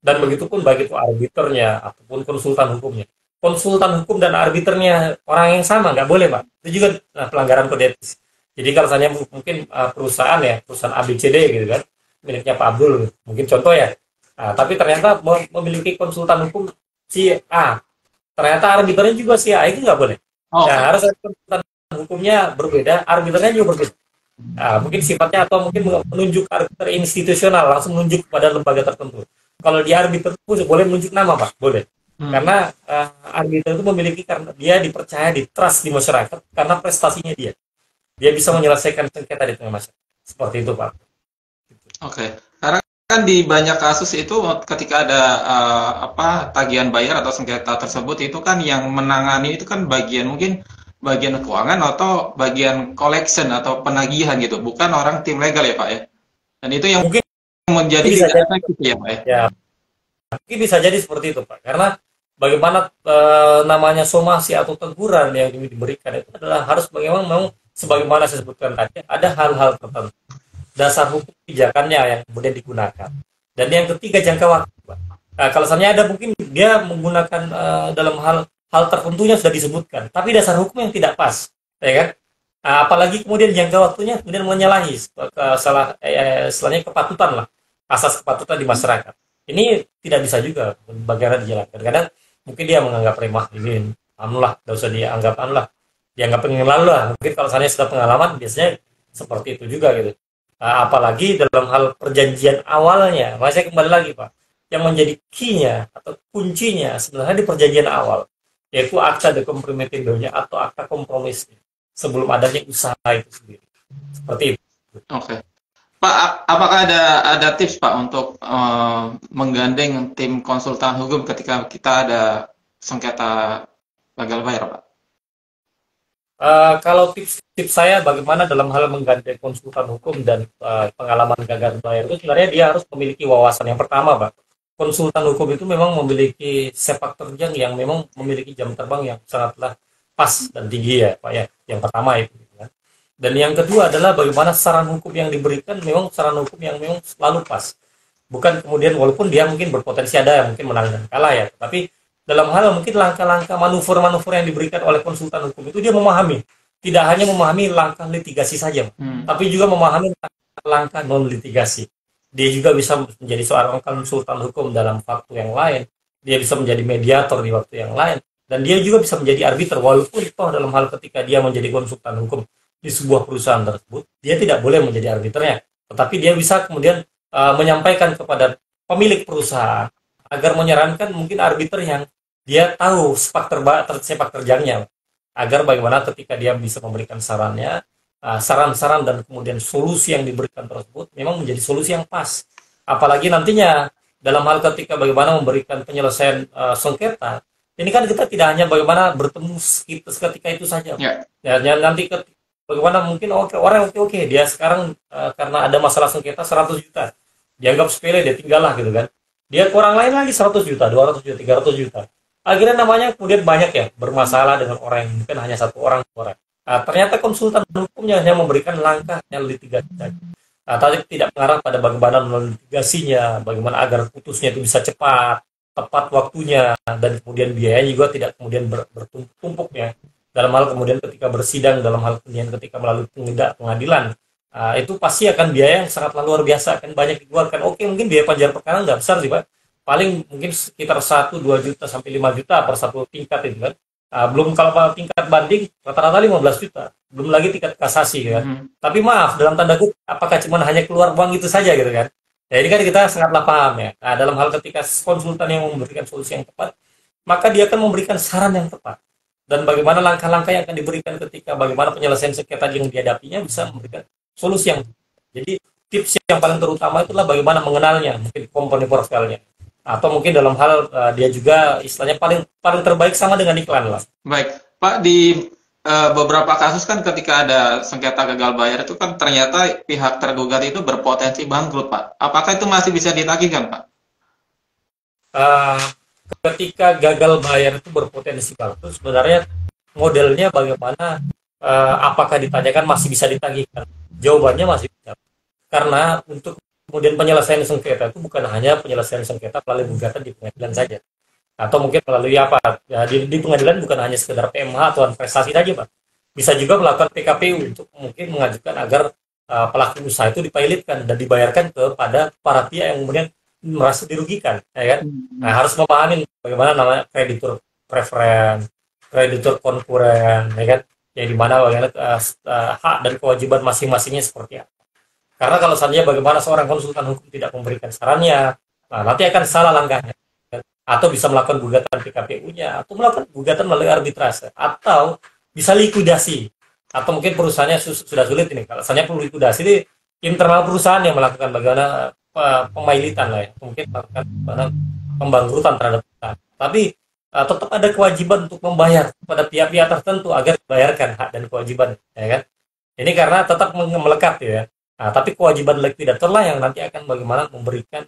Dan begitupun baik itu arbiternya ataupun konsultan hukumnya. Konsultan hukum dan arbiternya orang yang sama, nggak boleh Pak. Itu juga pelanggaran kode etik. Jadi kalau misalnya mungkin perusahaan ABCD gitu kan, miliknya Pak Abdul, mungkin contoh ya. Tapi ternyata memiliki konsultan hukum si A. Ternyata arbiternya juga si A, itu nggak boleh. Harus konsultan hukumnya berbeda, arbiternya juga berbeda. Mungkin sifatnya atau mungkin menunjuk arbiter institusional, langsung menunjuk kepada lembaga tertentu. Kalau di arbiter itu boleh menunjuk nama Pak, boleh. Karena arbiter itu memiliki, karena dia dipercaya, ditrust di masyarakat karena prestasinya dia bisa menyelesaikan sengketa di tengah masyarakat. Seperti itu Pak. Oke. Karena kan di banyak kasus itu ketika ada tagihan bayar atau sengketa tersebut, itu kan yang menangani itu kan mungkin bagian keuangan atau bagian collection atau penagihan gitu, bukan orang tim legal ya Pak ya. Dan itu yang mungkin menjadi tidak efektif ya Pak ya. Mungkin bisa jadi seperti itu Pak, karena bagaimana namanya somasi atau teguran yang diberikan itu adalah harus memang sebagaimana saya sebutkan tadi, ada hal-hal tertentu, dasar hukum pijakannya yang kemudian digunakan. Dan yang ketiga, jangka waktu Pak. Kalau misalnya ada mungkin dia menggunakan dalam hal tertentunya sudah disebutkan, tapi dasar hukum yang tidak pas, ya kan? Apalagi kemudian jangka waktunya kemudian menyalahi istilahnya kepatutan lah, asas kepatutan di masyarakat. Ini tidak bisa juga bagaimana dijalankan. Kadang mungkin dia menganggap remah ini, anulah, tidak usah dianggap anulah, dianggap pengen lalu lah. Mungkin kalau misalnya sudah pengalaman, biasanya seperti itu juga gitu. Apalagi dalam hal perjanjian awalnya, saya kembali lagi Pak, yang menjadi key-nya atau kuncinya sebenarnya di perjanjian awal, yaitu akta de compromiso-nya atau akta kompromisnya sebelum adanya usaha itu sendiri. Seperti itu. Oke. Pak, apakah ada tips Pak untuk menggandeng tim konsultan hukum ketika kita ada sengketa gagal bayar Pak? Kalau tips saya bagaimana dalam hal menggandeng konsultan hukum dan pengalaman gagal bayar itu sebenarnya dia harus memiliki wawasan. Yang pertama Pak, konsultan hukum itu memang memiliki sepak terjang yang memang memiliki jam terbang yang sangatlah pas dan tinggi ya Pak ya. Yang pertama itu. Dan yang kedua adalah bagaimana saran hukum yang diberikan memang saran hukum yang memang selalu pas. Bukan kemudian walaupun dia mungkin berpotensi ada yang mungkin menang dan kalah ya, tapi dalam hal mungkin langkah-langkah manuver-manuver yang diberikan oleh konsultan hukum itu dia memahami. Tidak hanya memahami langkah litigasi saja, tapi juga memahami langkah non litigasi. Dia juga bisa menjadi seorang konsultan hukum dalam waktu yang lain. Dia bisa menjadi mediator di waktu yang lain. Dan dia juga bisa menjadi arbiter, walaupun toh dalam hal ketika dia menjadi konsultan hukum di sebuah perusahaan tersebut, dia tidak boleh menjadi arbiternya. Tetapi dia bisa kemudian menyampaikan kepada pemilik perusahaan agar menyarankan mungkin arbiter yang dia tahu sepak terjangnya, agar bagaimana ketika dia bisa memberikan sarannya, saran-saran dan kemudian solusi yang diberikan tersebut memang menjadi solusi yang pas. Apalagi nantinya dalam hal ketika bagaimana memberikan penyelesaian sengketa, ini kan kita tidak hanya bagaimana bertemu seketika itu saja. Ya, nanti bagaimana mungkin orang oke dia sekarang karena ada masalah sengketa 100 juta. Dianggap sepele, dia tinggal lah gitu kan. Dia ke orang lain lagi 100 juta, 200 juta, 300 juta. Akhirnya namanya kemudian banyak ya bermasalah dengan orang yang mungkin hanya satu orang. Ternyata konsultan hukumnya hanya memberikan langkah yang litigasi saja. Tapi tidak mengarah pada bagaimana litigasinya, bagaimana agar putusnya itu bisa cepat, tepat waktunya, dan kemudian biayanya juga tidak kemudian bertumpuk ya. Dalam hal kemudian ketika bersidang, dalam hal kemudian ketika melalui pengadilan, itu pasti akan biaya yang sangat luar biasa, akan banyak dikeluarkan. Oke, mungkin biaya panjang perkara nggak besar sih Pak, paling mungkin sekitar 1-2 juta sampai 5 juta per satu tingkat itu kan. Belum kalau tingkat banding rata-rata 15 juta, belum lagi tingkat kasasi kan. Tapi maaf, dalam tanda kutip, apakah cuma hanya keluar uang itu saja gitu kan. Ya ini kan kita sangatlah paham ya. Dalam hal ketika konsultan yang memberikan solusi yang tepat, maka dia akan memberikan saran yang tepat. Dan bagaimana langkah-langkah yang akan diberikan ketika bagaimana penyelesaian sengketa yang dihadapinya bisa memberikan solusi yang tepat. Jadi tips yang paling terutama itulah bagaimana mengenalnya, mungkin komponen portfolionya. Atau mungkin dalam hal dia juga istilahnya paling terbaik sama dengan iklan lah. Baik, Pak, di beberapa kasus kan ketika ada sengketa gagal bayar itu kan ternyata pihak tergugat itu berpotensi bangkrut, Pak. Apakah itu masih bisa ditagihkan, Pak? Ketika gagal bayar itu berpotensi bangkrut, sebenarnya modelnya bagaimana, apakah ditanyakan masih bisa ditagihkan? Jawabannya masih bisa. Karena untuk kemudian penyelesaian sengketa itu bukan hanya penyelesaian sengketa melalui gugatan di pengadilan saja. Atau mungkin melalui apa ya, di pengadilan bukan hanya sekedar PMH atau prestasi saja Pak, bisa juga melakukan PKPU untuk mungkin mengajukan agar pelaku usaha itu dipilotkan dan dibayarkan kepada para pihak yang kemudian merasa dirugikan, ya kan. Nah, harus memahami bagaimana namanya kreditur preferen, kreditur konkuren, ya kan, yang dimana bagaimana hak dan kewajiban masing-masingnya seperti apa. Karena kalau seandainya bagaimana seorang konsultan hukum tidak memberikan sarannya, nah nanti akan salah langkahnya. Atau bisa melakukan gugatan PKPU-nya, atau melakukan gugatan melalui arbitrase, atau bisa likuidasi, atau mungkin perusahaannya sudah sulit ini. Kalau misalnya perlu likuidasi, ini internal perusahaan yang melakukan bagaimana pemailitan lah ya, mungkin melakukan pembangkrutan terhadap perusahaan. Tapi tetap ada kewajiban untuk membayar kepada pihak-pihak tertentu agar dibayarkan hak dan kewajiban, ya kan? Ini karena tetap melekat ya. Nah, tapi kewajiban likuidator lah yang nanti akan bagaimana memberikan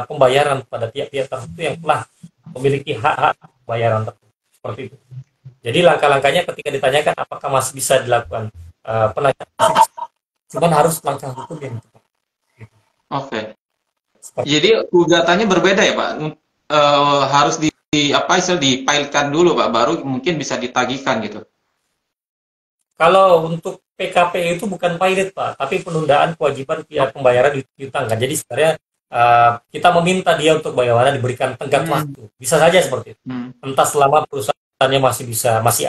pembayaran pada pihak-pihak tertentu yang telah memiliki hak-hak pembayaran tertentu seperti itu. Jadi langkah-langkahnya ketika ditanyakan apakah masih bisa dilakukan penanganan, cuman harus langkah hukum yang tepat. Oke. Jadi gugatannya berbeda ya Pak. Harus dipilotkan dulu Pak, baru mungkin bisa ditagihkan gitu. Kalau untuk PKP itu bukan pilot Pak, tapi penundaan kewajiban pihak pembayaran diutangkan. Jadi sebenarnya kita meminta dia untuk bagaimana diberikan tenggat waktu. Bisa saja seperti itu. Entah selama perusahaannya masih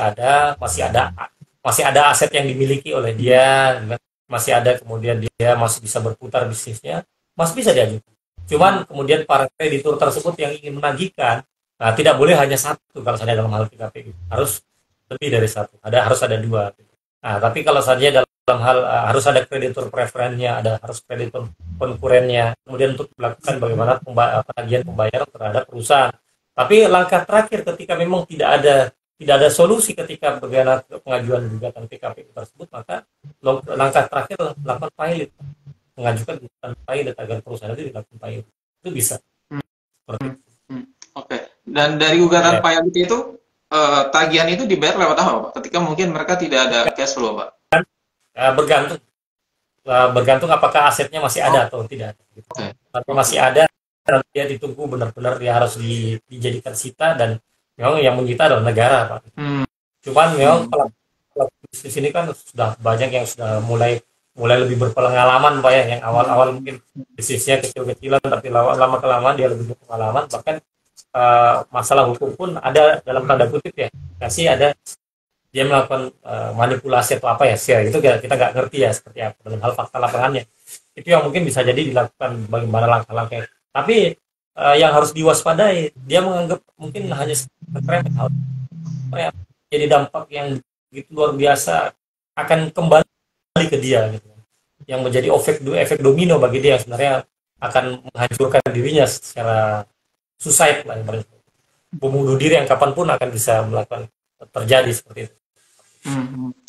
ada aset yang dimiliki oleh dia, masih ada kemudian dia masih bisa berputar bisnisnya, masih bisa diajukan. Cuman kemudian para kreditur tersebut yang ingin menagihkan, tidak boleh hanya satu kalau saya dalam hal PKP, harus lebih dari satu. Harus ada dua. Nah, tapi kalau saja dalam hal harus ada kreditur preferennya, harus kreditur konkurennya, kemudian untuk melakukan bagaimana penagihan pembayaran terhadap perusahaan. Tapi langkah terakhir ketika memang tidak ada solusi ketika bagaimana pengajuan gugatan PKP tersebut, maka langkah terakhir lakukan pilot, mengajukan gugatan pilot agar perusahaan itu dilakukan pilot. Itu bisa. Oke. Dan dari gugatan pilot itu tagihan itu dibayar lewat apa Pak? Ketika mungkin mereka tidak ada cash flow Pak? Bergantung apakah asetnya masih ada atau tidak. Kalau masih ada, dia ditunggu benar-benar dia harus dijadikan sita, dan memang yang menyita adalah negara, Pak. Hmm. Cuman memang Hmm. kalau bisnis ini kan sudah banyak yang sudah mulai mulai lebih berpengalaman, Pak ya. Yang awal-awal mungkin bisnisnya kecil-kecilan, tapi lama kelamaan dia lebih berpengalaman. Bahkan masalah hukum pun ada dalam tanda kutip ya, kasih ada dia melakukan manipulasi atau apa ya, share itu kita nggak ngerti ya seperti apa dalam hal fakta lapangannya. Itu yang mungkin bisa jadi dilakukan bagaimana langkah-langkah. Tapi yang harus diwaspadai, dia menganggap mungkin hanya remeh hal jadi dampak yang begitu luar biasa akan kembali ke dia gitu. Yang menjadi efek domino bagi dia yang sebenarnya akan menghancurkan dirinya secara suicide lah, bunuh diri yang kapanpun akan bisa melakukan terjadi seperti itu.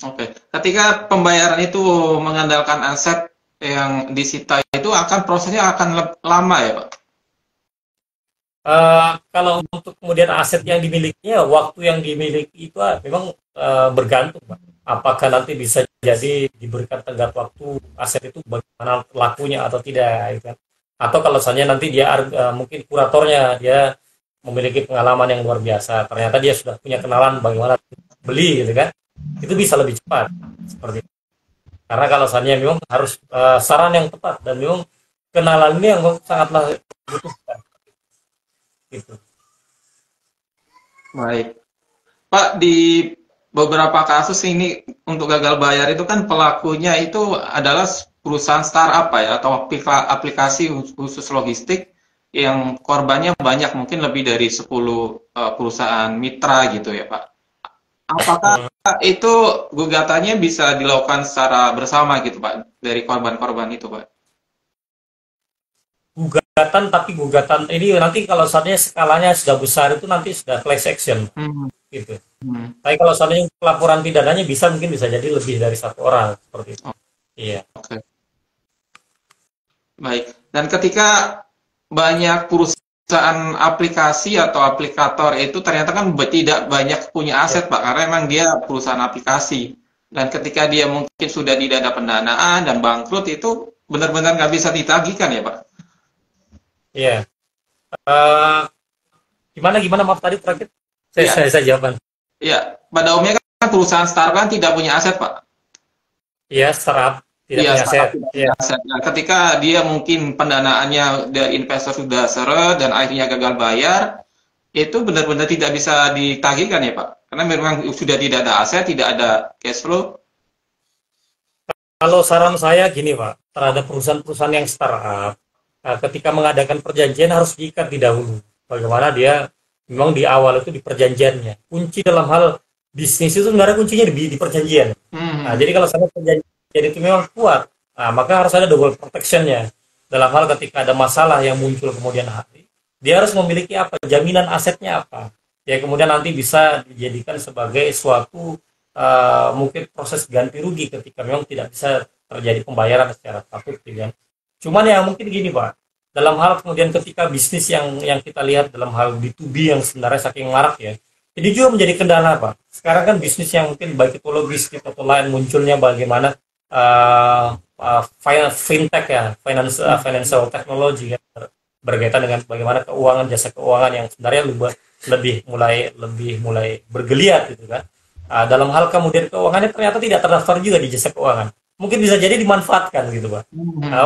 Oke. Ketika pembayaran itu mengandalkan aset yang disita itu prosesnya akan lama ya, Pak? Kalau untuk kemudian aset yang dimilikinya, waktu yang dimiliki itu memang bergantung, Pak. Apakah nanti bisa jadi diberikan tenggat waktu aset itu bagaimana lakunya atau tidak, gitu kan? Atau kalau misalnya nanti dia mungkin kuratornya dia memiliki pengalaman yang luar biasa, ternyata dia sudah punya kenalan bagaimana beli, gitu kan? Itu bisa lebih cepat seperti itu. Karena kalau misalnya memang harus saran yang tepat, dan memang kenalan ini yang sangatlah dibutuhkan gitu. Baik. Pak, di beberapa kasus ini untuk gagal bayar itu kan pelakunya itu adalah perusahaan startup ya, atau aplikasi khusus logistik yang korbannya banyak, mungkin lebih dari 10 perusahaan mitra gitu ya, Pak. Apakah itu gugatannya bisa dilakukan secara bersama gitu, Pak, dari korban-korban itu, Pak? Gugatan, tapi gugatan ini nanti kalau saatnya skalanya sudah besar itu nanti sudah class action Hmm. gitu. Hmm. Tapi kalau saatnya pelaporan pidananya mungkin bisa jadi lebih dari satu orang seperti itu. Oh, Iya. oke. Baik. Dan ketika banyak perusahaan aplikasi atau aplikator itu ternyata kan tidak banyak punya aset, Pak, karena memang dia perusahaan aplikasi. Dan ketika dia mungkin sudah tidak ada pendanaan dan bangkrut, itu benar-benar nggak bisa ditagihkan ya, Pak? Iya. Eh, gimana maaf tadi terakhir? Iya, Saya jawaban. iya. Pada umumnya kan perusahaan startup kan tidak punya aset, Pak. Iya, startup tidak Iya, punya aset. startup tidak Iya. punya aset. Nah, ketika dia mungkin pendanaannya dari investor sudah seret dan akhirnya gagal bayar, itu benar-benar tidak bisa ditagihkan ya, Pak? Karena memang sudah tidak ada aset, tidak ada cash flow. Kalau saran saya gini, Pak, terhadap perusahaan-perusahaan yang startup, ketika mengadakan perjanjian harus diikat di dahulu. Bagaimana dia memang di awal itu di perjanjiannya. Kunci dalam hal bisnis itu sebenarnya kuncinya di perjanjian. Nah, Hmm. jadi kalau sana perjanjian itu memang kuat, nah, maka harus ada double protection-nya. Dalam hal ketika ada masalah yang muncul kemudian hari, dia harus memiliki apa? Jaminan asetnya apa? Ya kemudian nanti bisa dijadikan sebagai suatu mungkin proses ganti rugi ketika memang tidak bisa terjadi pembayaran secara patut, gitu kan. Cuman ya mungkin gini, Pak, dalam hal kemudian ketika bisnis yang kita lihat dalam hal B2B yang sebenarnya saking marak ya, ini juga menjadi kendala, Pak. Sekarang kan bisnis yang mungkin baik itu logistik atau lain munculnya bagaimana fintech ya, financial technology ya, berkaitan dengan bagaimana keuangan, jasa keuangan yang sebenarnya lebih mulai bergeliat gitu kan. Dalam hal kemudian keuangannya ternyata tidak terdaftar juga di jasa keuangan. Mungkin bisa jadi dimanfaatkan gitu, Pak.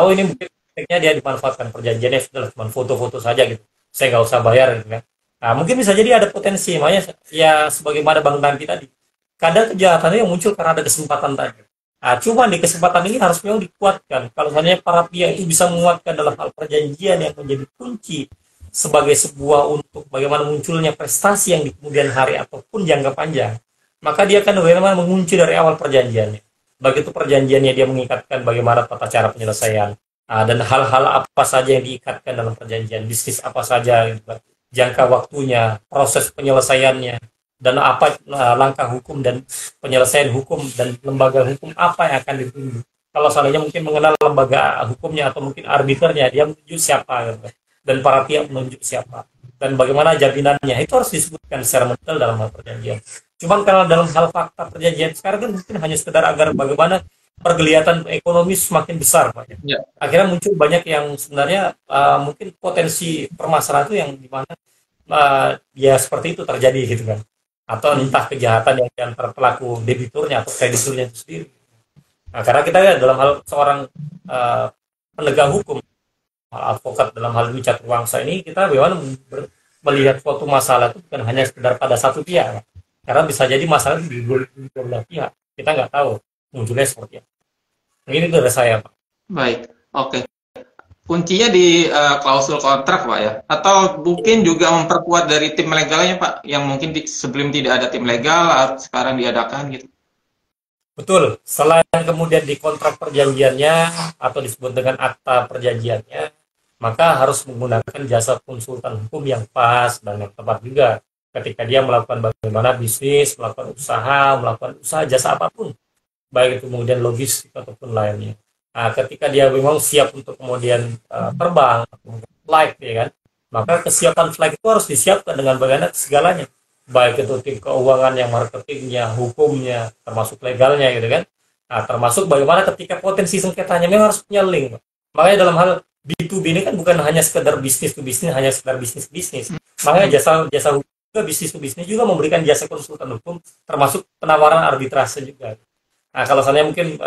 Oh ini mungkin prakteknya dia dimanfaatkan, perjanjiannya sudah cuma foto-foto saja gitu. Saya nggak usah bayar gitu kan. Nah, mungkin bisa jadi ada potensi, makanya ya sebagaimana Bang Tanti tadi. Kadang kejahatannya yang muncul karena ada kesempatan tadi. Nah, cuma di kesempatan ini harus memang dikuatkan. Kalau misalnya para pihak itu bisa menguatkan dalam hal perjanjian yang menjadi kunci sebagai sebuah untuk bagaimana munculnya prestasi yang di kemudian hari ataupun jangka panjang, maka dia akan bagaimana mengunci dari awal perjanjiannya. Begitu perjanjiannya dia mengikatkan bagaimana tata cara penyelesaian, dan hal-hal apa saja yang diikatkan dalam perjanjian, bisnis apa saja, gitu, jangka waktunya, proses penyelesaiannya, dan apa langkah hukum dan penyelesaian hukum dan lembaga hukum apa yang akan ditunjuk. Kalau seandainya mungkin mengenal lembaga hukumnya atau mungkin arbiternya, dia menunjuk siapa, gitu, dan para pihak menunjuk siapa, dan bagaimana jaminannya, itu harus disebutkan secara mendetail dalam hal perjanjian. Cuman kalau dalam hal fakta perjanjian sekarang kan mungkin hanya sekedar agar bagaimana pergeliatan ekonomi semakin besar, Pak. Ya. Akhirnya muncul banyak yang sebenarnya mungkin potensi permasalahan itu yang dimana ya seperti itu terjadi gitu kan, atau entah kejahatan yang diantara pelaku debiturnya atau krediturnya itu sendiri. Nah, karena kita ya dalam hal seorang penegak hukum, advokat dalam hal ini catur bangsa ini, kita bagaimana melihat suatu masalah itu bukan hanya sekedar pada satu pihak, karena bisa jadi masalah di dua belah pihak, kita nggak tahu munculnya seperti apa. Mungkin itu dari saya, Pak. Baik, oke. Kuncinya di klausul kontrak, Pak ya? Atau mungkin juga memperkuat dari tim legalnya, Pak, yang mungkin sebelum tidak ada tim legal, sekarang diadakan gitu. Betul, selain kemudian di kontrak perjanjiannya atau disebut dengan akta perjanjiannya, maka harus menggunakan jasa konsultan hukum yang pas dan yang tepat juga ketika dia melakukan bagaimana bisnis, melakukan usaha jasa apapun, baik itu kemudian logistik ataupun lainnya. Nah, ketika dia memang siap untuk kemudian terbang, flight, ya kan, maka kesiapan flight itu harus disiapkan dengan bagaimana segalanya, baik itu tim keuangan yang marketingnya, hukumnya, termasuk legalnya gitu kan. Nah, termasuk bagaimana ketika potensi sengketanya memang harus punya link. Makanya dalam hal B2B ini kan bukan hanya sekedar bisnis to bisnis, hanya sekedar bisnis to bisnis. Makanya jasa hukum juga bisnis to bisnis juga memberikan jasa konsultan hukum, termasuk penawaran arbitrase juga. Nah, kalau saya mungkin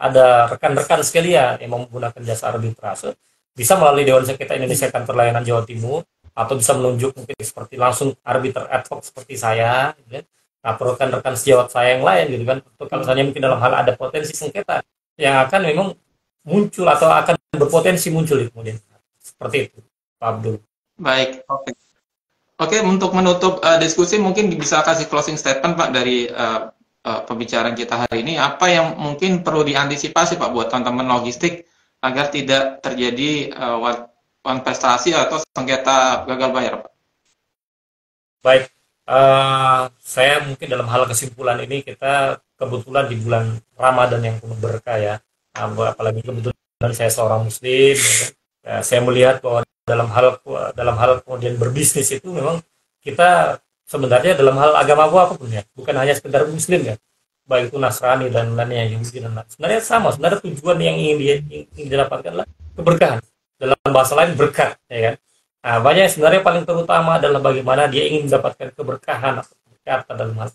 ada rekan-rekan sekalian yang menggunakan jasa arbitrase, bisa melalui Dewan Sengketa Indonesia Kantor Layanan Jawa Timur, atau bisa menunjuk mungkin seperti langsung arbiter ad hoc seperti saya, gitu kan. Nah, rekan-rekan sejawat saya yang lain gitu kan, untuk kalau misalnya mungkin dalam hal ada potensi sengketa yang akan memang muncul atau akan berpotensi muncul di kemudian, seperti itu, Pak Abdul. Baik, oke. Oke, untuk menutup diskusi mungkin bisa kasih closing statement, Pak, dari pembicaraan kita hari ini. Apa yang mungkin perlu diantisipasi, Pak, buat teman-teman logistik agar tidak terjadi kontestasi atau sengketa gagal bayar, Pak? Baik, saya mungkin dalam hal kesimpulan ini, kita kebetulan di bulan Ramadan yang penuh berkah ya, apalagi kebetulan saya seorang Muslim, ya kan? Saya melihat bahwa dalam hal kemudian berbisnis itu memang kita sebenarnya dalam hal agama apapun ya, bukan hanya sekedar Muslim ya, baik itu Nasrani dan lainnya, Yahudi dan lain, sebenarnya sama, sebenarnya tujuan yang ingin didapatkan adalah keberkahan, dalam bahasa lain berkat, ya kan. Nah, banyak sebenarnya paling terutama adalah bagaimana dia ingin mendapatkan keberkahan atau berkatan dalam hal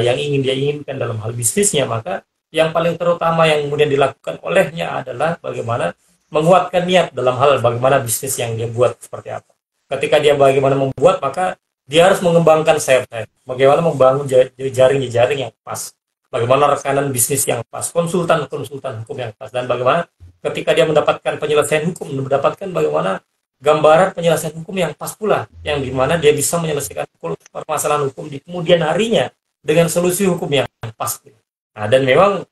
yang ingin dia inginkan dalam hal bisnisnya. Maka yang paling terutama yang kemudian dilakukan olehnya adalah bagaimana menguatkan niat dalam hal bagaimana bisnis yang dia buat seperti apa. Ketika dia bagaimana membuat, maka dia harus mengembangkan sayap-sayap, bagaimana membangun jaring-jaring yang pas, bagaimana rekanan bisnis yang pas, konsultan-konsultan hukum yang pas, dan bagaimana ketika dia mendapatkan penyelesaian hukum, mendapatkan bagaimana gambaran penyelesaian hukum yang pas pula, yang dimana dia bisa menyelesaikan permasalahan hukum di kemudian harinya dengan solusi hukum yang pas. Nah, dan memang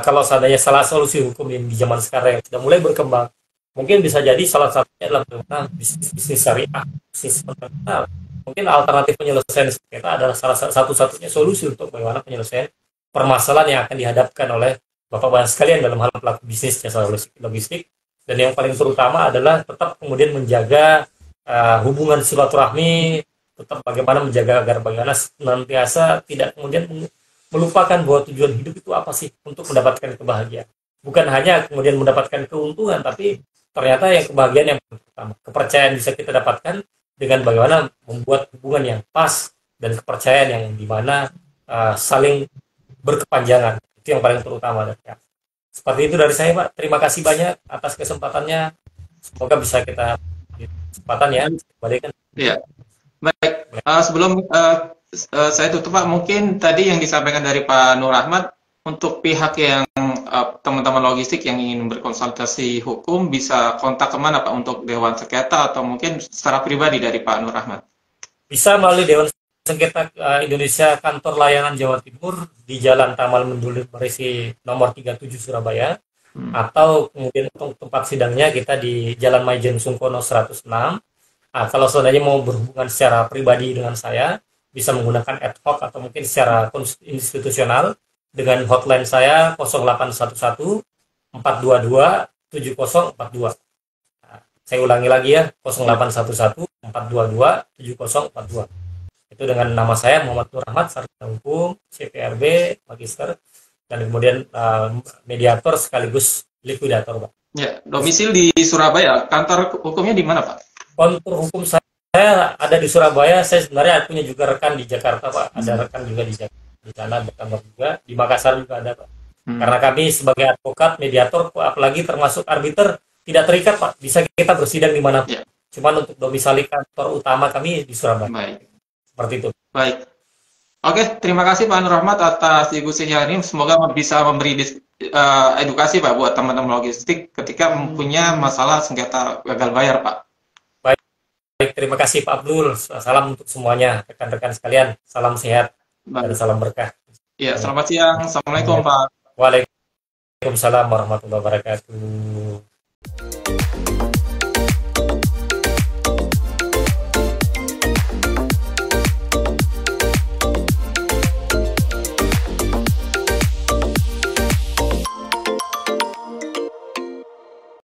kalau seandainya salah solusi hukum yang di zaman sekarang yang sudah mulai berkembang, mungkin bisa jadi salah satunya adalah bisnis syariah, bisnis konvensional. Mungkin alternatif penyelesaian sengketa adalah salah satu-satunya solusi untuk bagaimana penyelesaian permasalahan yang akan dihadapkan oleh Bapak-Bapak sekalian dalam hal pelaku bisnis jasa logistik. Dan yang paling terutama adalah tetap kemudian menjaga hubungan silaturahmi, tetap bagaimana menjaga agar bagaimana senantiasa tidak kemudian melupakan bahwa tujuan hidup itu apa sih, untuk mendapatkan kebahagiaan. Bukan hanya kemudian mendapatkan keuntungan, tapi ternyata yang kebahagiaan yang pertama, kepercayaan bisa kita dapatkan dengan bagaimana membuat hubungan yang pas dan kepercayaan yang dimana saling berkepanjangan. Itu yang paling terutama. Seperti itu dari saya, Pak. Terima kasih banyak atas kesempatannya. Semoga bisa kita kesempatan ya. Balikan. Iya. Baik. Sebelum saya tutup, Pak, mungkin tadi yang disampaikan dari Pak Nur Ahmad, untuk pihak yang teman-teman logistik yang ingin berkonsultasi hukum bisa kontak kemana, Pak, untuk Dewan Sengketa atau mungkin secara pribadi dari Pak Nur Ahmad? Bisa melalui Dewan Sengketa Indonesia Kantor Layanan Jawa Timur di Jalan Tamal Mendulir Merisi nomor 37 Surabaya, atau kemudian untuk tempat sidangnya kita di Jalan Maijen Sungkono 106. Nah, kalau seandainya mau berhubungan secara pribadi dengan saya, bisa menggunakan ad hoc atau mungkin secara institusional dengan hotline saya 0811 422 7042. Nah, saya ulangi lagi ya, 0811 422 7042. Itu dengan nama saya Muhammad Nur Ahmad, sarjana hukum, CPRB, magister. dan kemudian mediator sekaligus likuidator, Pak. Ya, domisil di Surabaya. Kantor hukumnya di mana, Pak? Kontur hukum saya ada di Surabaya. Saya sebenarnya punya juga rekan di Jakarta, Pak. Ada rekan juga di sana berkantor juga. Di Makassar juga ada, Pak. Karena kami sebagai advokat, mediator, apalagi termasuk arbiter, tidak terikat, Pak. Bisa kita bersidang di mana. Ya. Cuman untuk domisili kantor utama kami di Surabaya. Baik. Seperti itu. Baik. Oke, terima kasih Pak Nur Rahmat atas diskusinya ini. Semoga bisa memberi edukasi Pak buat teman-teman logistik ketika mempunyai masalah sengketa gagal bayar, Pak. Baik, terima kasih Pak Abdul. Salam untuk semuanya, rekan-rekan sekalian. Salam sehat dan salam berkah. Iya, selamat siang. Assalamualaikum Pak. Waalaikumsalam warahmatullahi wabarakatuh.